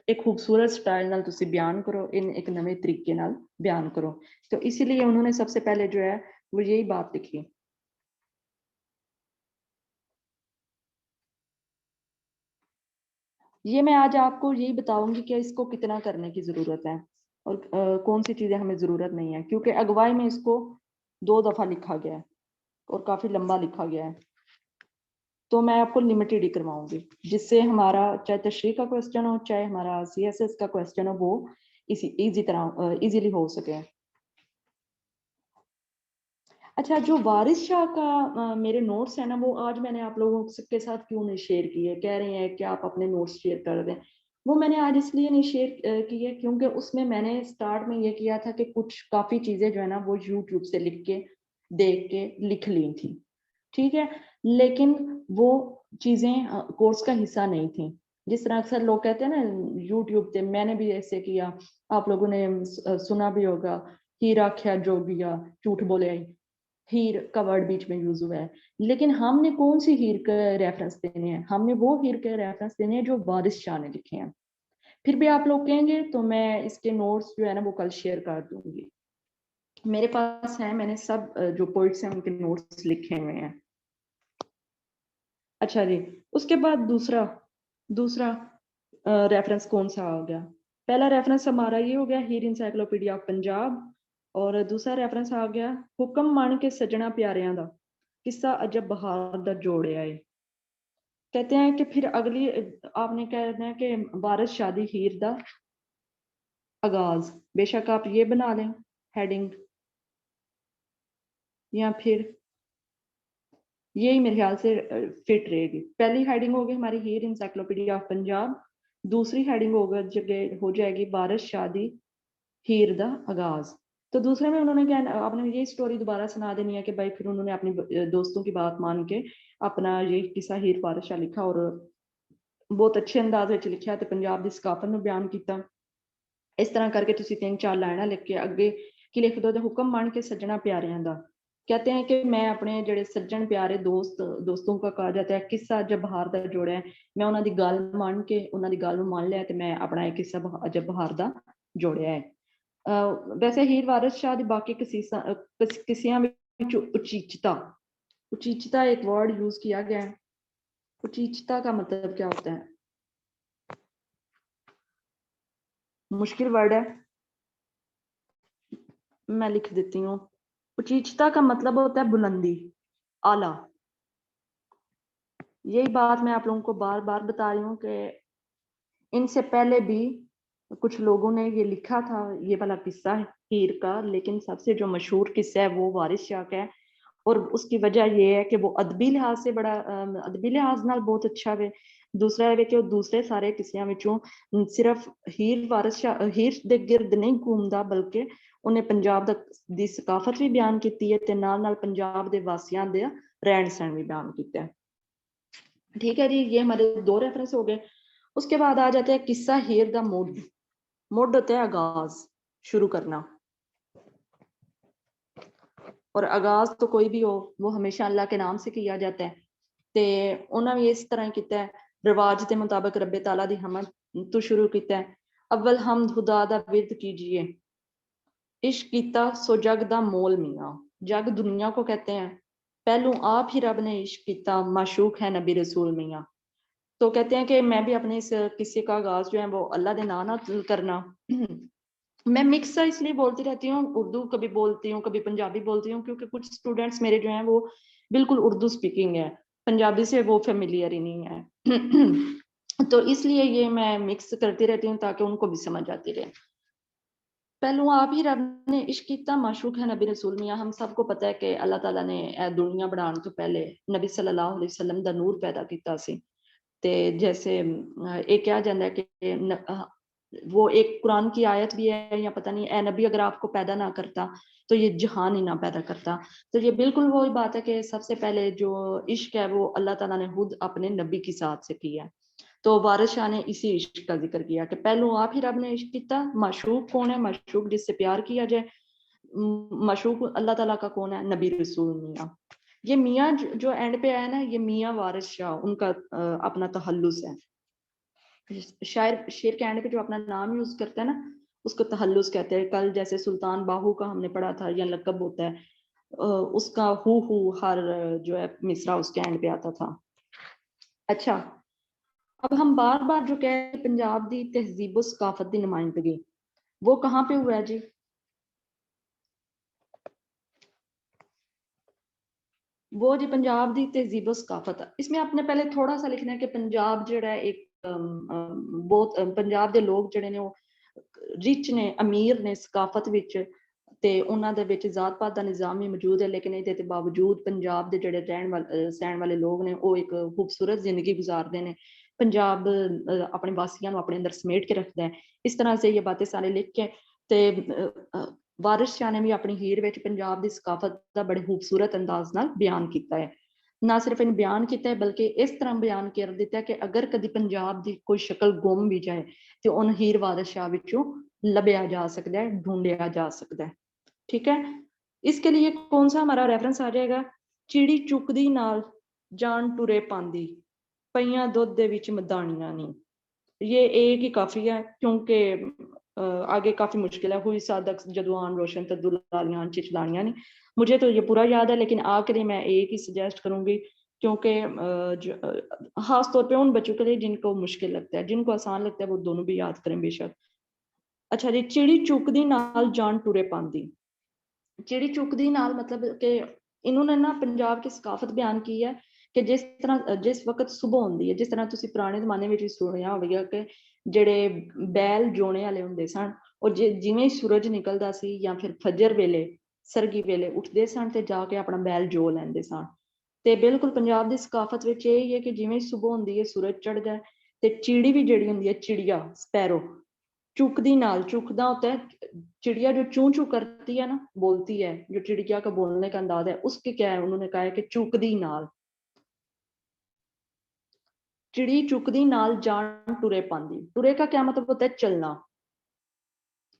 एक खूबसूरत स्टाइल नाल तुसी बयान करो, इन एक नवे तरीके नाल बयान करो। तो इसीलिए उन्होंने सबसे पहले जो है वो यही बात लिखी। ये मैं आज आपको यही बताऊंगी कि इसको कितना करने की जरूरत है और कौन सी चीजें हमें जरूरत नहीं है, क्योंकि अगवाई में इसको 2 दफा लिखा गया है और काफी लंबा लिखा गया है। तो मैं आपको लिमिटेड ही करवाऊंगी, जिससे हमारा चाहे तशरीह का क्वेश्चन हो चाहे हमारा CSS का क्वेश्चन हो वो इजी तरह इजीली हो सके। अच्छा, जो वारिस शाह का मेरे नोट्स है ना, वो आज मैंने आप लोगों के साथ क्यों नहीं शेयर किए? कह रहे हैं कि आप अपने नोट्स शेयर कर दें। वो मैंने आज इसलिए नहीं शेयर किए क्योंकि उसमें मैंने स्टार्ट में ये किया था कि कुछ काफ़ी चीज़ें जो है ना वो यूट्यूब से लिख के देख के लिख ली थी, ठीक है, लेकिन वो चीज़ें कोर्स का हिस्सा नहीं थी। जिस तरह अक्सर लोग कहते हैं ना यूट्यूब पे, मैंने भी ऐसे किया, आप लोगों ने सुना भी होगा, हीरा ख्या जोगिया झूठ बोले आई, हीर का वर्ड बीच में यूज हुआ है, लेकिन हमने कौन सी हीर का रेफरेंस देने हैं? हमने वो हीर के रेफरेंस देने हैं जो वारिस शाह ने लिखे हैं। फिर भी आप लोग कहेंगे तो मैं इसके नोट्स जो है ना वो कल शेयर कर दूंगी, मेरे पास है, मैंने सब जो पोइट्स हैं उनके नोट्स लिखे हुए हैं। अच्छा जी, उसके बाद दूसरा दूसरा रेफरेंस कौन सा आ गया? पहला रेफरेंस हमारा ये हो गया हीर इंसाइक्लोपीडिया ऑफ पंजाब, और दूसरा रेफरेंस आ गया हुक्म मान के सजना प्यारियां दा किस्सा अजब बहार दा जोड़िया है। कहते हैं कि फिर अगली आपने कहना है कि वारिस शादी हीर दा आगाज, बेशक आप ये बना लें हेडिंग, या फिर यही मेरे ख्याल से फिट रहेगी। पहली हेडिंग होगी हमारी हीर इंसाइक्लोपीडिया ऑफ पंजाब, दूसरी हेडिंग होगा जगह हो जाएगी वारिस शादी हीर दा आगाज। तो दूसरे में उन्होंने क्या, आपने ये स्टोरी दोबारा सुना देनी है कि भाई फिर उन्होंने अपनी दोस्तों की बात मान के अपना ये किस्सा हीर वारिस शाह लिखा और बहुत अच्छे अंदाज ਵਿੱਚ ਲਿਖਿਆ ਤੇ ਪੰਜਾਬ ਦੀ ਸਕਾਫਤ ਨੂੰ ਬਿਆਨ ਕੀਤਾ। इस तरह करके तुसी 3-4 लाइना लिख के अगे की लिख दो, हुक्म मान के सज्जना प्यारियां दा। कहते हैं कि मैं अपने जेडे सज्जन प्यारे दोस्तों का कहा जाता है किस्सा जब बहार दा जोड़िया, मैं उन्होंने गल मान के उन्होंने गल मान लिया तो मैं अपना एक किस्सा जब बहार दा जोड़िया है। वैसे हीर वारिस शाह दी बाकी किस्सियां विच उचीचता, उचीचता एक वर्ड यूज किया गया है। उचीचता का मतलब क्या होता है? मुश्किल वर्ड है, मैं लिख देती हूँ। उचीचता का मतलब होता है बुलंदी, आला। यही बात मैं आप लोगों को बार बार बता रही हूँ कि इनसे पहले भी कुछ लोगों ने ये लिखा था, ये वाला किस्सा है हीर का, लेकिन सबसे जो मशहूर किस्सा है वो वारिस शाह का है। और उसकी वजह ये है कि वो अदबी लिहाज से बड़ा अदबी लिहाज नाल बहुत अच्छा है। दूसरा है कि वो दूसरे सारे किस्सियां विचों सिर्फ हीर वारिस शाह हीर दे गिरद नहीं घूमदा, बल्कि उन्हें पंजाब दी सकाफत भी बयान की है, ते नाल नाल पंजाब दे वासियां दे रहन सहन भी बयान किया है। ठीक है जी, ये हमारे 2 रेफरेंस हो गए। उसके बाद आ जाते हैं किस्सा हीर दा मुड। मुड होता है आगाज, शुरू करना। और आगाज तो कोई भी हो वो हमेशा अल्लाह के नाम से किया जाता है। ते उन्होंने भी इस तरह किया है, रिवाज के मुताबिक रब्बे ताला दी हमद तो शुरू किया है। अव्वल हमद खुदा दा विरद कीजिए, इश्क कीता सो जग दा मोल मियां। जग दुनिया को कहते हैं, पहलू आप ही रब ने इश्क कीता, माशूक है नबी रसूल मियां। तो कहते हैं कि मैं भी अपने इस किस्से का आगाज जो है वो अल्लाह के नाम नाल करना। मैं मिक्स इसलिए बोलती रहती हूँ, उर्दू कभी बोलती हूँ कभी पंजाबी बोलती हूँ, क्योंकि कुछ स्टूडेंट्स मेरे जो हैं वो बिल्कुल उर्दू स्पीकिंग है, पंजाबी से वो फेमिलियर ही नहीं है। तो इसलिए ये मैं मिक्स करती रहती हूँ ताकि उनको भी समझ आती रहे। पहलू आप ही रब ने इश्क कीता, माशूक है नबी रसूल मियां। हम सबको पता है कि अल्लाह ताला ने दुनिया बनाने तो पहले नबी सल्लल्लाहु अलैहि वसल्लम दा नूर पैदा किया सी। ते जैसे एक कहा जाता है कि वो एक कुरान की आयत भी है, या पता नहीं, ए नबी अगर आपको पैदा ना करता तो ये जहान ही ना पैदा करता। तो ये बिल्कुल वही बात है कि सबसे पहले जो इश्क है वो अल्लाह ताला ने खुद अपने नबी की साथ से किया है। तो वारिस शाह ने इसी इश्क का जिक्र किया कि पहलू आप ही रब ने इश्क किया। माशूक कौन है? माशूक जिससे प्यार किया जाए। माशूक अल्लाह ताला का कौन है? नबी रसूल मियाँ। ये मियाँ जो एंड पे आया ना, ये मियाँ वारिस शाह, उनका अपना तहल्लुस है। शायर शेर के एंड पे जो अपना नाम यूज करता है ना, उसको तहल्लुस कहते हैं। कल जैसे सुल्तान बाहू का हमने पढ़ा था, या लकब होता है, उसका हु हर जो है मिसरा उसके एंड पे आता था। अच्छा, अब हम बार बार जो कह रहे हैं पंजाब दी तहजीब सकाफत दी नुमाइंदगी, वो कहाँ पे हुआ है जी? वो जी पंजाब दी तहजीब सकाफत, इसमें आपने पहले थोड़ा सा लिखना है कि पंजाब जो है एक बहुत पंजाब के लोग जोड़े ने रिच ने, अमीर ने सकाफत विच, ते उन्हां दे विच जात पात दा निज़ाम भी मौजूद है, लेकिन इहदे ते बावजूद पंजाब दे जेहड़े रहन वाले लोग ने वो एक खूबसूरत जिंदगी गुजारते हैं। पंजाब अपने वासियों को अपने अंदर समेट के रखता है। इस तरह से ये बातें सारे लिख के ते वारिस शाह ने भी अपनी हीर विच पंजाब दी सकाफत दा बड़े खूबसूरत अंदाज नाल बयान किया है। ना सिर्फ इन बयान किया है, बल्कि इस तरह बयान कर दिता है कि अगर कभी पंजाब की कोई शक्ल गुम भी जाए तो उन हीर वारिस शाह विचों लभ्या जा सकता है, ढूंढिया जा सकता है। ठीक है, इसके लिए कौन सा हमारा रेफरेंस आ जाएगा? चिड़ी चुकदी नाल जान टुरे पांदी, पईयां दुध दे विच मदानियां नी। ये एक ही काफी है, क्योंकि आगे काफी मुश्किल है। हुई सादक जदवान रोशन तदुलालियां चिचलानियां नहीं। मुझे तो ये पूरा याद है, लेकिन आखिरी मैं एक ही सजेस्ट करूंगी, क्योंकि खास तौर पे उन बच्चों के लिए जिनको मुश्किल लगता है, जिनको आसान लगता है वो दोनों भी याद करें बेशक। अच्छा जी, चिड़ी चुकदी नाल जान टुरे पांदी। चिड़ी चुकदी नाल मतलब कि इन्होंने ना पंजाब की सकाफत बयान की है कि जिस वक्त सुबह होंदी है, जिस तरह तुसी पुराने जमाने में सुनिया होगा कि जेड़े बैल जोने वाले होंदे सन, और जिवें सूरज निकलदा सी या फिर फजर वेले सरगी वेले उठदे सन ते जाके अपना बैल जो लैंदे सन। ते बिल्कुल पंजाब दी सकाफत विच यही है कि जिवें सुबह होंदी है, सूरज चढ़दा है, ते चिड़ी भी जेड़ी होंदी है, चिड़िया स्पैरो, चुकदी नाल, चुकदा होता है चिड़िया जो चू चू करती है ना, बोलती है, जो चिड़िया का बोलने का अंदाज है, उसके क्या है, उन्होंने कहा है कि चुकदी नाल, चिड़ी चुकदी नाल जान टुरे पांदी। टुरे का क्या मतलब होता है? चलना।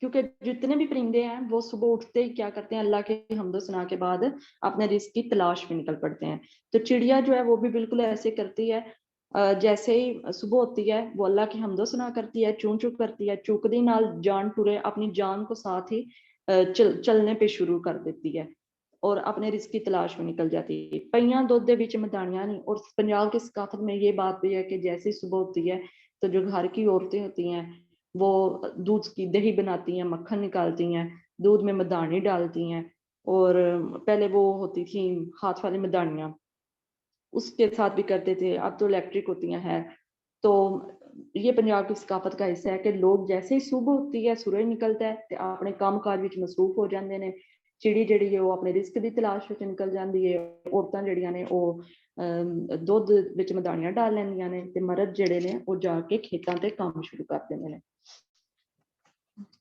क्योंकि जितने भी परिंदे हैं वो सुबह उठते ही क्या करते हैं, अल्लाह के हमदो सना के बाद अपने रिस्क की तलाश में निकल पड़ते हैं। तो चिड़िया जो है वो भी बिल्कुल ऐसे करती है, जैसे ही सुबह होती है वो अल्लाह की हमदो सना करती है, चूं चू करती है, चुकदी नाल जान टुरे, अपनी जान को साथ ही चलने पे शुरू कर देती है और अपने रिस्क की तलाश में निकल जाती है। पईयां दुध दे विच मदानियां नहीं। और पंजाब की सकाफत में ये बात भी है कि जैसे ही सुबह होती है तो जो घर की औरतें होती हैं वो दूध की दही बनाती हैं, मक्खन निकालती हैं, दूध में मदानी डालती हैं, और पहले वो होती थी हाथ वाली मदानियाँ, उसके साथ भी करते थे, अब तो इलेक्ट्रिक होती हैं। तो ये पंजाब की सकाफत का हिस्सा है कि लोग जैसे ही सुबह होती है, सूरज निकलता है ते अपने काम काज विच मसरूफ हो जाते हैं। चिड़ी जिहड़ी है वो अपने रिस्क की तलाश विच निकल जाती है, औरतां जिहड़ियां ने वो दुध विच मदानियां डाल लैंदियां ने, ते मर्द जिहड़े ने वो जाके खेतां ते काम शुरू कर देंदे ने।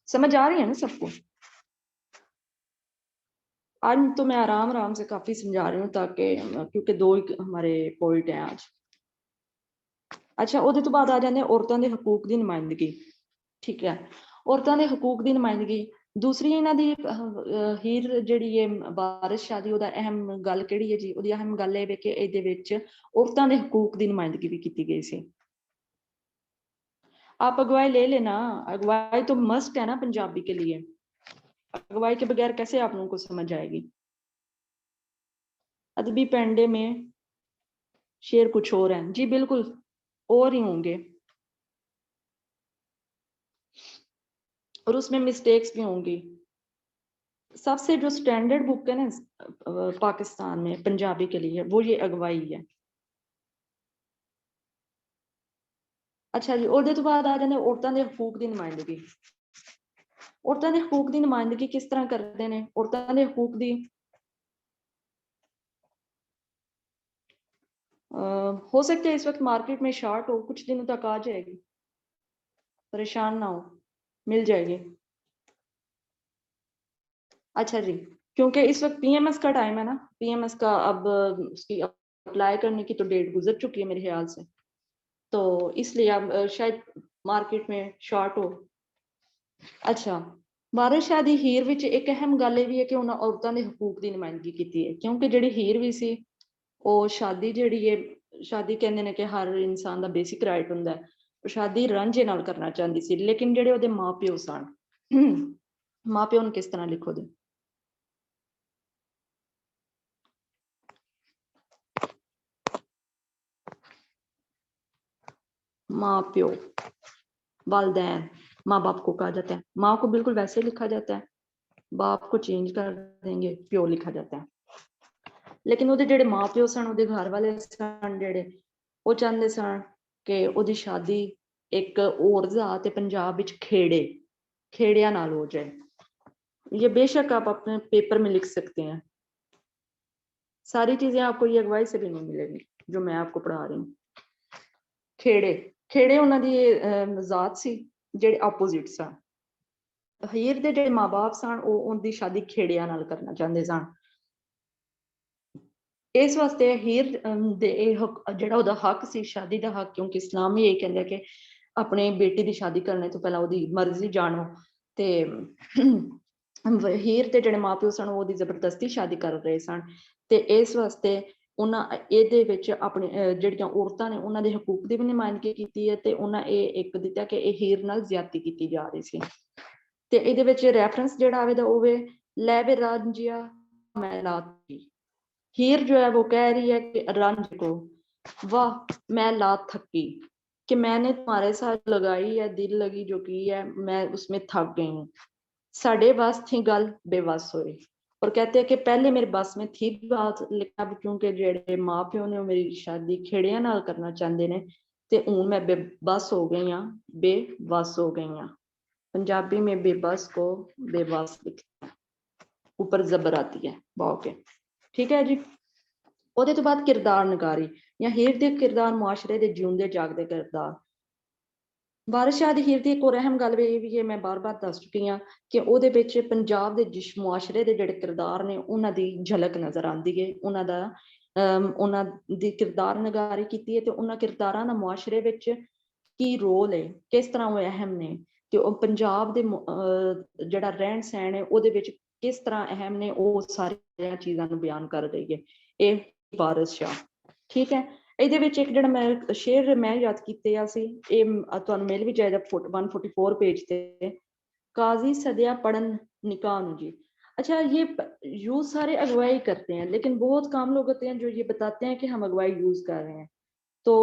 समझ आ रही है ना सबको? आज तो मैं आराम आराम से काफी समझा रही हूँ, ताकि क्योंकि दो ही हमारे पॉइंट हैं आज। अच्छा, ਉਹਦੇ ਤੋਂ ਬਾਅਦ ਆ ਜਾਂਦੇ ਔਰਤਾਂ ਦੇ ਹਕੂਕ ਦੀ ਨੁਮਾਇੰਦਗੀ। ਠੀਕ ਹੈ, ਔਰਤਾਂ ਦੇ ਹਕੂਕ ਦੀ ਨੁਮਾਇੰਦਗੀ। ਦੂਸਰੀ ਇਹਨਾਂ ਦੀ ਹੀਰ ਜਿਹੜੀ ਹੈ ਵਾਰਿਸ ਸ਼ਾਹ ਦੀ, ਉਹਦਾ ਅਹਿਮ ਗੱਲ ਕਿਹੜੀ ਹੈ ਜੀ? ਉਹਦੀ ਅਹਿਮ ਗੱਲ ਇਹ ਵੇ ਕਿ ਇਹਦੇ ਵਿੱਚ ਔਰਤਾਂ ਦੇ ਹਕੂਕ ਦੀ ਨੁਮਾਇੰਦਗੀ ਵੀ ਕੀਤੀ ਗਈ ਸੀ। आप अगवाई ले लेना, अगवाई तो मस्ट है ना पंजाबी के लिए, अगवाई के बगैर कैसे आप लोगों को समझ आएगी? अदबी पेंडे में शेर कुछ और है जी, बिल्कुल और ही होंगे, और उसमें मिस्टेक्स भी होंगी। सबसे जो स्टैंडर्ड बुक है ना पाकिस्तान में पंजाबी के लिए, वो ये अगवाई है। अच्छा जी, ਉਹਦੇ ਤੋਂ ਬਾਅਦ ਆ ਜਾਂਦੇ ਔਰਤਾਂ ਦੇ ਹਕੂਕ ਦੀ ਨੁਮਾਇੰਦਗੀ। ਔਰਤਾਂ ਦੇ ਹਕੂਕ ਦੀ ਨੁਮਾਇੰਦਗੀ ਕਿਸ ਤਰ੍ਹਾਂ ਕਰਦੇ ਨੇ? ਔਰਤਾਂ ਦੇ ਹਕੂਕ ਦੀ हो सकता है इस वक्त मार्केट में शॉर्ट हो, कुछ दिनों तक आ जाएगी, परेशान ना हो, मिल जाएगी। अच्छा जी, क्योंकि इस वक्त पीएमएस का टाइम है ना, पीएमएस का अब उसकी अप्लाई करने की तो डेट गुजर चुकी है मेरे ख्याल से, तो इसलिए अब शायद मार्केट में शॉर्ट हो। अच्छा, ਵਾਰਿਸ ਸ਼ਾਹ ਦੀ ਹੀਰ ਵਿੱਚ ਇੱਕ ਅਹਿਮ ਗੱਲ ਇਹ ਵੀ ਹੈ ਕਿ ਉਹਨਾਂ ਔਰਤਾਂ ਦੇ ਹਕੂਕ ਦੀ ਨੁਮਾਇੰਦਗੀ ਕੀਤੀ ਹੈ, ਕਿਉਂਕਿ ਜਿਹੜੀ ਹੀਰ ਵੀ ਸੀ ਉਹ ਸ਼ਾਦੀ ਜਿਹੜੀ ਹੈ, ਸ਼ਾਦੀ ਕਹਿੰਦੇ ਨੇ ਕਿ ਹਰ ਇਨਸਾਨ ਦਾ ਬੇਸਿਕ ਰਾਈਟ ਹੁੰਦਾ ਹੈ, ਸ਼ਾਦੀ ਰਾਂਝੇ ਨਾਲ ਕਰਨਾ ਚਾਹੁੰਦੀ ਸੀ, ਲੇਕਿਨ ਜਿਹੜੇ ਉਹਦੇ ਮਾਪਿਓ ਸਨ, ਮਾਪਿਓ ਨੂੰ ਕਿਸ ਤਰ੍ਹਾਂ ਲਿਖੋ ਦੇ माँ प्यो, वालदैन, माँ बाप को कहा जाता है, माँ को बिल्कुल वैसे लिखा जाता है, बाप को चेंज कर देंगे, प्यो लिखा जाता है। लेकिन ਉਹਦੇ ਜਿਹੜੇ ਮਾਂ ਪਿਓ ਸਨ, ਉਹਦੇ ਘਰ ਵਾਲੇ ਸਨ ਜਿਹੜੇ, ਉਹ ਚਾਹੁੰਦੇ ਸਨ ਕਿ ਉਹਦੀ ਸ਼ਾਦੀ ਇੱਕ ਹੋਰ ਜ਼ਾਤ ਤੇ पंजाब ਵਿੱਚ खेड़िया नाल हो जाए। ये बेशक आप अपने पेपर में लिख सकते हैं, सारी चीजें आपको ये अगवाई से भी नहीं मिलेगी जो मैं आपको पढ़ा रही हूँ। खेड़े ਉਹਨਾਂ ਦੀ ਜ਼ਾਤ ਸੀ ਜਿਹੜੇ ਆਪੋजिट ਸਨ। ਹੀਰ ਦੇ ਜਿਹੜੇ ਮਾਂ-ਬਾਪ ਸਨ ਉਹ ਉਹਦੀ ਸ਼ਾਦੀ ਖੇੜਿਆਂ ਨਾਲ ਕਰਨਾ ਚਾਹੁੰਦੇ ਸਨ। ਇਸ ਵਾਸਤੇ ਹੀਰ ਦੇ ਜਿਹੜਾ ਉਹਦਾ ਹੱਕ ਸੀ ਸ਼ਾਦੀ ਦਾ ਹੱਕ, ਕਿਉਂਕਿ ਇਸਲਾਮ ਵੀ ਇਹ ਕਹਿੰਦਾ ਕਿ ਆਪਣੇ ਬੇਟੀ ਦੀ ਸ਼ਾਦੀ ਕਰਨੇ ਤੋਂ ਪਹਿਲਾਂ ਉਹਦੀ ਮਰਜ਼ੀ ਜਾਣੋ, ਤੇ ਹੀਰ ਦੇ ਜਿਹੜੇ ਮਾਪਿਓ ਸਨ ਉਹਦੀ ਜ਼ਬਰਦਸਤੀ ਸ਼ਾਦੀ ਕਰ ਰਹੇ ਸਨ, ਤੇ ਇਸ ਵਾਸਤੇ ਉਹਨਾਂ ਇਹਦੇ ਵਿੱਚ ਆਪਣੇ ਜਿਹੜੀਆਂ ਔਰਤਾਂ ਨੇ ਉਹਨਾਂ ਦੇ ਹਕੂਕ ਦੀ ਵੀ ਨੁਮਾਇੰਦਗੀ ਕੀਤੀ ਹੈ, ਤੇ ਉਹਨਾਂ ਇਹ ਇੱਕ ਦਿੱਤਾ ਕਿ ਇਹ ਹੀਰ ਨਾਲ ਜ਼ਿਆਦਤੀ ਕੀਤੀ ਜਾ ਰਹੀ ਸੀ। ਤੇ ਇਹਦੇ ਵਿੱਚ ਰੈਫਰੈਂਸ ਜਿਹੜਾ ਆਵੇਗਾ ਉਹ ਵੇ ਲੈ ਵੇ ਰਾਂਝਿਆ ਮੈਂ ਲਾਤੀ। हीर जो है वो कह रही है कि रंज को, वाह मैं लात थकी कि मैंने तुम्हारे साथ लगाई है दिल लगी जो की है, मैं उसमें थक गई हूँ। साढ़े बस थी गल बेबस होए, और कहते हैं कि पहले मेरे बस में थी बात, लेकिन अब क्योंकि जेड़े माँ प्यो ने मेरी शादी खेड़िया नाल करना चाहते ने, ते हूँ मैं बेबस हो गई हाँ, बेबस हो गई हाँ। पंजाबी में बेबस को बेबस लिखते हैं, ऊपर जबर आती है बाओ के। ठीक है जी। ਉਹਦੇ ਤੋਂ ਬਾਅਦ ਕਿਰਦਾਰ ਨਗਾਰੀ ਜਾਂ ਹੀਰ ਦੇ ਕਿਰਦਾਰ, ਮੁਆਸ਼ਰੇ ਦੇ ਜਿਉਂਦੇ ਜਾਗਦੇ ਕਿਰਦਾਰ। ਵਾਰਿਸ ਸ਼ਾਹ ਦੀ ਹੀਰ ਦੀ ਇੱਕ ਹੋਰ ਅਹਿਮ ਗੱਲ ਇਹ ਵੀ ਹੈ, ਮੈਂ ਬਾਰ-ਬਾਰ ਦੱਸ ਚੁੱਕੀ ਹਾਂ ਕਿ ਉਹਦੇ ਵਿੱਚ ਪੰਜਾਬ ਦੇ ਜਿਸ ਮੁਆਸ਼ਰੇ ਦੇ ਜਿਹੜੇ ਕਿਰਦਾਰ ਨੇ ਉਹਨਾਂ ਦੀ ਝਲਕ ਨਜ਼ਰ ਆਉਂਦੀ ਹੈ, ਉਹਨਾਂ ਦੀ ਕਿਰਦਾਰ ਨਗਾਰੀ ਕੀਤੀ ਹੈ, ਤੇ ਉਹਨਾਂ ਕਿਰਦਾਰਾਂ ਦਾ ਮੁਆਸ਼ਰੇ ਵਿੱਚ ਕੀ ਰੋਲ ਹੈ, ਕਿਸ ਤਰ੍ਹਾਂ ਉਹ ਅਹਿਮ ਨੇ, ਤੇ ਉਹ ਪੰਜਾਬ ਦੇ ਜਿਹੜਾ ਰਹਿਣ ਸਹਿਣ ਹੈ ਉਹਦੇ ਵਿੱਚ ਕਿਸ ਤਰ੍ਹਾਂ ਅਹਿਮ ਨੇ, ਉਹ ਸਾਰੀਆਂ ਚੀਜ਼ਾਂ ਨੂੰ ਬਿਆਨ ਕਰ ਰਹੀ ਹੈ ਇਹ ਵਾਰਿਸ ਸ਼ਾਹ। ਠੀਕ ਹੈ, ਇਹਦੇ ਵਿੱਚ ਇੱਕ ਜਿਹੜਾ ਮੈਂ ਸ਼ੇਰ ਮੈਂ ਯਾਦ ਕੀਤੇ ਆ ਸੀ, ਇਹ ਤੁਹਾਨੂੰ ਮਿਲ ਵੀ ਜਾਏਗਾ 144 पेज ਤੇ, काजी सदिया पढ़न निकाह ਨੂੰ जी। अच्छा, ये यूज सारे अगवाई करते हैं, लेकिन बहुत कम लोग होते हैं जो ये बताते हैं कि हम अगवाई यूज कर रहे हैं। तो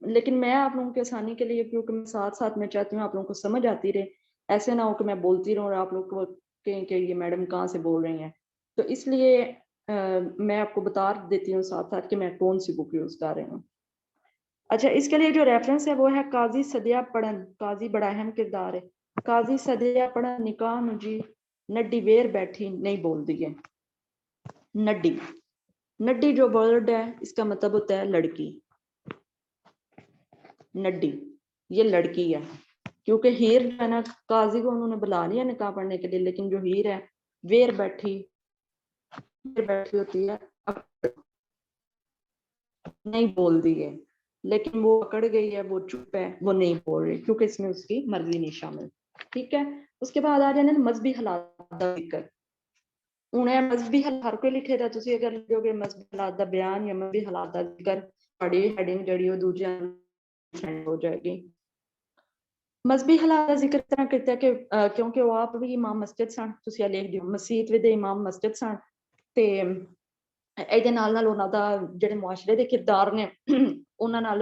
लेकिन मैं आप लोगों की आसानी के लिए, क्योंकि मैं साथ साथ में चाहती हूँ आप लोगों को समझ आती रहे, ऐसे ना हो कि मैं बोलती रहूँ और आप लोग को कहें कि ये मैडम कहाँ से बोल रही हैं। तो इसलिए मैं आपको बता देती हूँ साथ साथ कि मैं कौन सी बुक यूज कर रही हूँ। अच्छा, इसके लिए जो रेफरेंस है वो है काजी सदिया पढ़न। काजी बड़ा अहम किरदार है। काजी सदिया पढ़न निकाह मुझी नड्डी वेर बैठी नहीं बोल दी है। नड्डी, नड्डी जो वर्ड है इसका मतलब होता है लड़की। नड्डी ये लड़की है, क्योंकि हीर है ना, काजी को उन्होंने बुला लिया निकाह पढ़ने के लिए, लेकिन जो हीर है वेर बैठी, वेर बैठी होती है, नहीं बोल दी है, लेकिन वो अकड़ गई है, वो चुप है, वो नहीं बोल रही क्योंकि इसमें उसकी मर्जी नहीं शामिल। ठीक है, उसके बाद आ जाने मजहबी हालात दा जिक्र। उन्हें मजहबी हालात हर कोई लिखे था, तुसी अगर लिखोगे मजहबी हालात दा बयान या मजहबी हालात दा जिक्र, बड़ी हेडिंग जड़ी वो दूजे हो जाएगी। मजहबी हालात दा जिक्र तरह करता है कि क्योंकि वो आप भी इमाम मस्जिद सन, तुसी लिख दियो मसीत विद इमाम मस्जिद सन, ते ਇਹਦੇ ਨਾਲ ਉਹਨਾਂ ਦਾ ਜਿਹੜੇ ਮੁਆਸ਼ਰੇ ਦੇ ਕਿਰਦਾਰ ਨੇ ਉਹਨਾਂ ਨਾਲ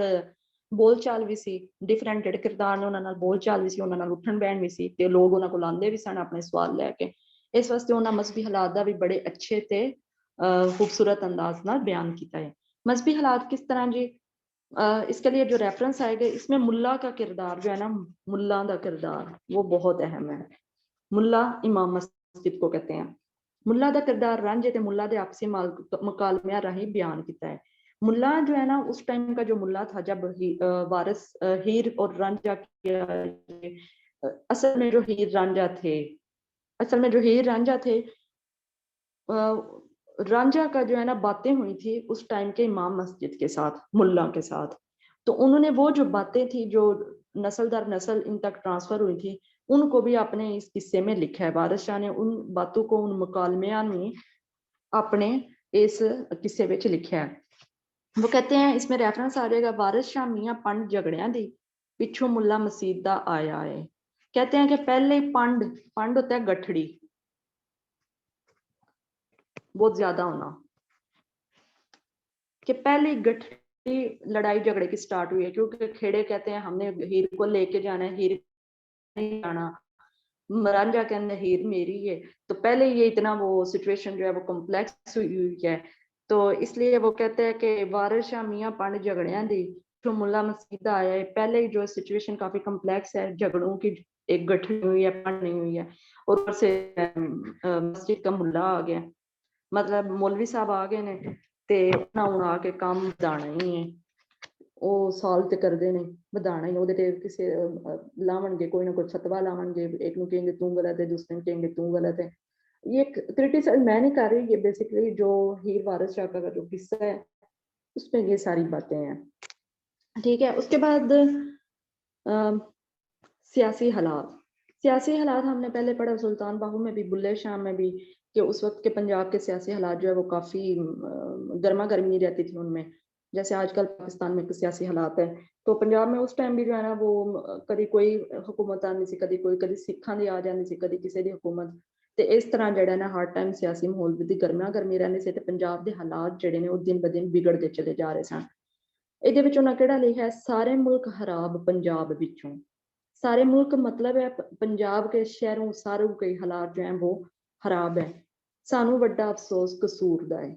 ਬੋਲ ਚਾਲ ਵੀ ਸੀ, ਡਿਫਰੈਂਟ ਜਿਹੜੇ ਕਿਰਦਾਰ ਨੇ ਉਹਨਾਂ ਨਾਲ ਬੋਲ ਚਾਲ ਵੀ ਸੀ, ਉਹਨਾਂ ਨਾਲ ਉੱਠਣ ਬਹਿਣ ਵੀ ਸੀ, ਤੇ ਲੋਕ ਉਹਨਾਂ ਕੋਲ ਆਉਂਦੇ ਵੀ ਸਨ ਆਪਣੇ ਸਵਾਲ ਲੈ ਕੇ। ਇਸ ਵਾਸਤੇ ਉਹਨਾਂ ਮਜ਼ਹਬੀ ਹਾਲਾਤ ਦਾ ਵੀ ਬੜੇ ਅੱਛੇ ਤੇ खूबसूरत अंदाज ਨਾਲ बयान किया है। मजहबी हालात किस तरह जी, इसके लिए जो रेफरेंस आएगा इसमें मुल्ला का किरदार जो है ना, मुल्ला का किरदार वो बहुत अहम है। मुल्ला इमाम मस्जिद को कहते हैं। मुल्ला का किरदार रांझे ते मुल्ला दे आपसी मुकालमिया राही बयान किया है। मुल्ला जो है ना उस टाइम का जो मुल्ला था जब वारिस हीर और रांझा असल में जो हीर रांझा थे, असल में जो हीर रांझा थे, रांझा का जो है ना बातें हुई थी उस टाइम के इमाम मस्जिद के साथ, मुल्ला के साथ। तो उन्होंने वो जो बातें थी जो नस्ल दर नस्ल इन तक ट्रांसफर हुई थी, उनको भी अपने इस किस्से में लिखा है। वारिस शाह ने उन बातों को उन मुकालमिया में अपने इस किस्से में लिखा है। वो कहते हैं इसमें रेफरेंस आ जाएगा वारिस शाह मियां पंड झगड़िया दी पिछू मुल्ला मसीद दा आया है। कहते हैं कि पहले पंड, पंड होता है गठड़ी, बहुत ज्यादा होना, कि पहले गठड़ी लड़ाई झगड़े की स्टार्ट हुई है, क्योंकि खेड़े कहते हैं हमने हीर को लेके जाना है, हीर नहीं जाना, रांझा कहने हीर मेरी है। तो पहले ये इतना वो सिचुएशन जो है वो कॉम्प्लेक्स हुई है। तो इसलिए वो कहते हैं कि वारिस शाह मियां पंड झगड़िया दी जो मुल्ला मसीद आया है, पहले जो सिचुएशन काफी कॉम्प्लेक्स है, झगड़ों की एक गठरी हुई है, पंड नहीं हुई है। और ऊपर से मस्जिद का मुल्ला आ गया, मतलब मौलवी साहब आ गए ने ते ना ਹੁਣ ਆ ਕੇ ਕੰਮ ਵਧਾਣਾ ਹੀ ਹੈ। ਉਹ ਸਾਲ ਤੇ ਕਰਦੇ ਨੇ ਵਧਾਣਾ ਹੀ, ਉਹਦੇ ਤੇ ਕਿਸੇ ਲਾਵਣਗੇ ਕੋਈ ਨਾ ਕੋਈ ਫਤਵਾ ਲਾਵਣਗੇ, ਇੱਕ ਨੂੰ ਕहेंगे तू गलत है, दूसरे ਨੂੰ कहेंगे तू गलत है। ये क्रिटिसाइज मैं नहीं कर रही, ये बेसिकली जो हीर वारिस शाह का जो किस्सा है उसमें ये सारी बातें हैं। ठीक है, उसके बाद सियासी हालात। सियासी हालात हमने पहले पढ़ा सुल्तान बाहू में भी, बुल्ले शाह में भी, कि उस वक्त के पंजाब के सियासी हालात जो है वो काफ़ी गर्मा गर्मी रहती थी उनमें, जैसे आजकल पाकिस्तान में सियासी हालात है। तो पंजाब में उस टाइम भी जो है ना वो कभी कोई हुकूमत आनी सी, कभी कोई, कभी सिखा की आ जानी सी, कभी किसी की हुकूमत। तो इस तरह जड़ा ना हर टाइम सियासी माहौल की गर्मा गर्मी रहनी से, पंजाब के हालात जड़े ने वो दिन ब दिन बिगड़ते चले जा रहे सन। ਇਹਦੇ ਵਿੱਚ ਉਹਨਾਂ ਕਿਹੜਾ ਲਿਖਿਆ, सारे मुल्क खराब पंजाब विचों। सारे मुल्क मतलब है पंजाब के शहरों सारों के हालात जो हैं वो खराब है। सानू बड़ा अफसोस कसूर का है,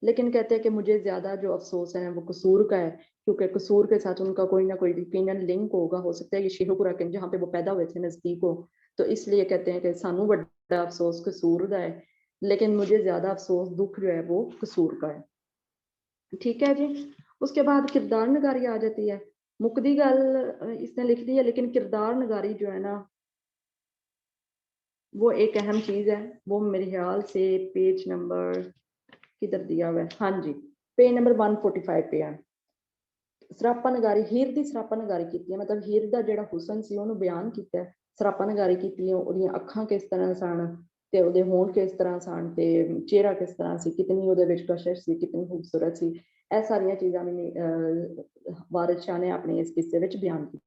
लेकिन कहते हैं कि मुझे ज्यादा जो अफसोस है वो कसूर का है, क्योंकि कसूर के साथ उनका कोई ना कोई यकीनन लिंक होगा, हो सकता है ये शेखुपुरा के जहाँ पे वो पैदा हुए थे नजदीक हो। तो इसलिए कहते हैं कि सानू बड़ा अफसोस कसूर का है, लेकिन मुझे ज्यादा अफसोस दुख जो है वो कसूर का है। ठीक है जी। उसके बाद किरदार नगारी आ जाती है। मुकदी गल इसने लिख दी है, लेकिन किरदार नगारी जो है ना वो एक अहम चीज है। वो मेरे ख्याल से पेज नंबर किधर दिया हुआ है, हाँ जी पेज नंबर 145 पे है। सरापा नगारी, हीर दी सरापा नगारी की है, मतलब हीर दा जेड़ा हुसन सी ओनू बयान किया है। सरापा नगारी की, ओदियां अखां किस तरह सन ते ओदे होंठ किस तरह सन ते चेहरा किस तरह सी, कितनी ओदे विच कशिश सी, कितनी खूबसूरत सी। ਇਹ ਸਾਰੀਆਂ चीज़ां मैंने वारिस शाह ने अपने इस किस्से में बयान की।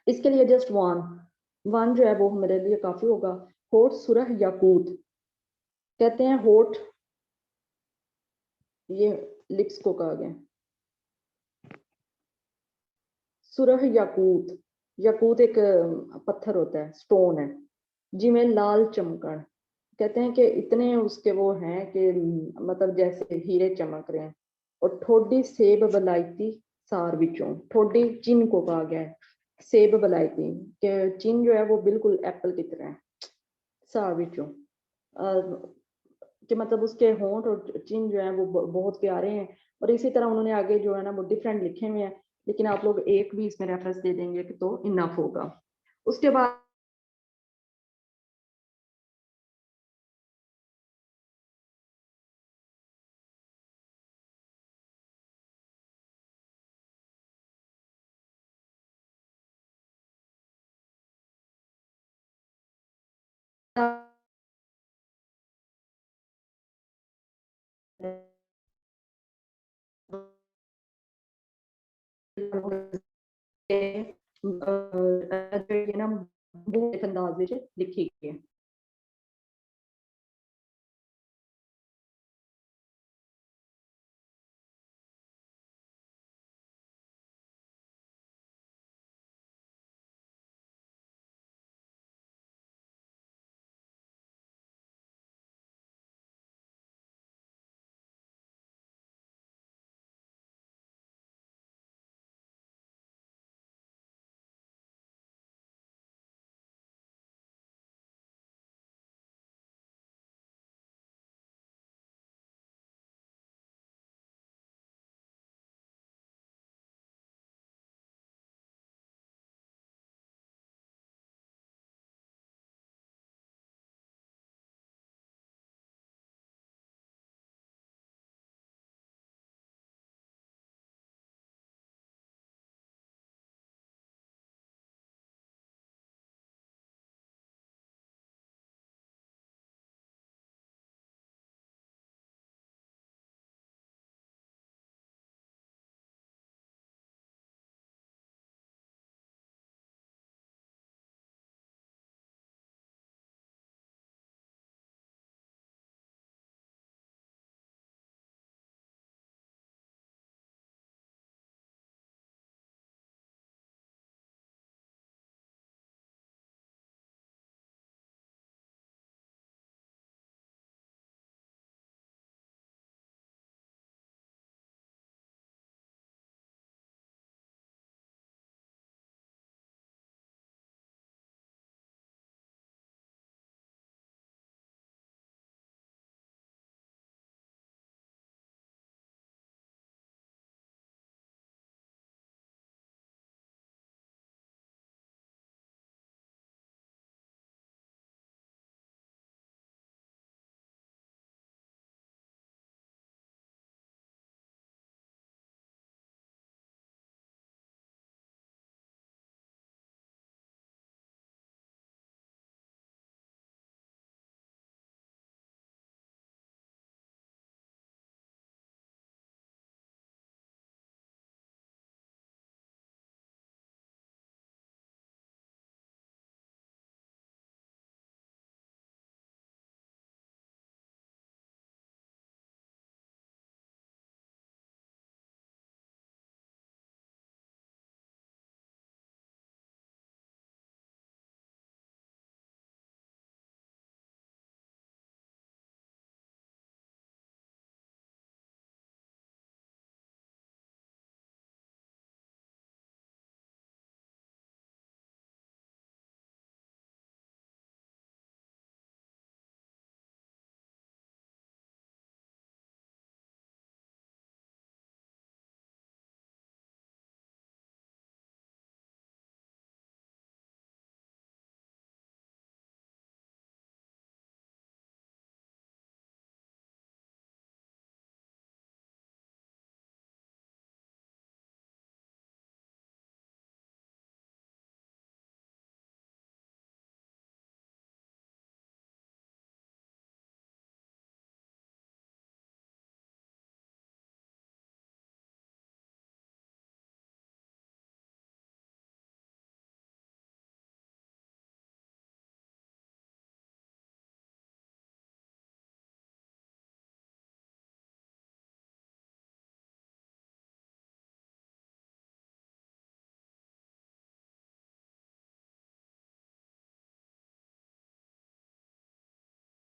इसके लिए जस्ट वन जो है वो मेरे लिए काफी होगा। होठ सुरह याकूत, कहते हैं होठ, ये लिप्स को कहा गया, सुरह याकूत, याकूत एक पत्थर होता है, स्टोन है, जिमें लाल चमकण, कहते हैं कि इतने उसके वो हैं कि मतलब जैसे हीरे चमक रहे हैं। और ठोडी सेब बलायती सार विचों, ठोडी चिन को कहा गया है, सेब बलायती के चिन जो है वो बिल्कुल एप्पल की तरह है, सार विचों, कि मतलब उसके होंठ और चिन जो है वो बहुत प्यारे हैं। और इसी तरह उन्होंने आगे जो है ना वो डिफरेंट लिखे हुए हैं, लेकिन आप लोग एक भी इसमें रेफरेंस दे देंगे कि तो इनफ होगा। उसके बाद ये ना बहुत अंदाज लिखी गई है।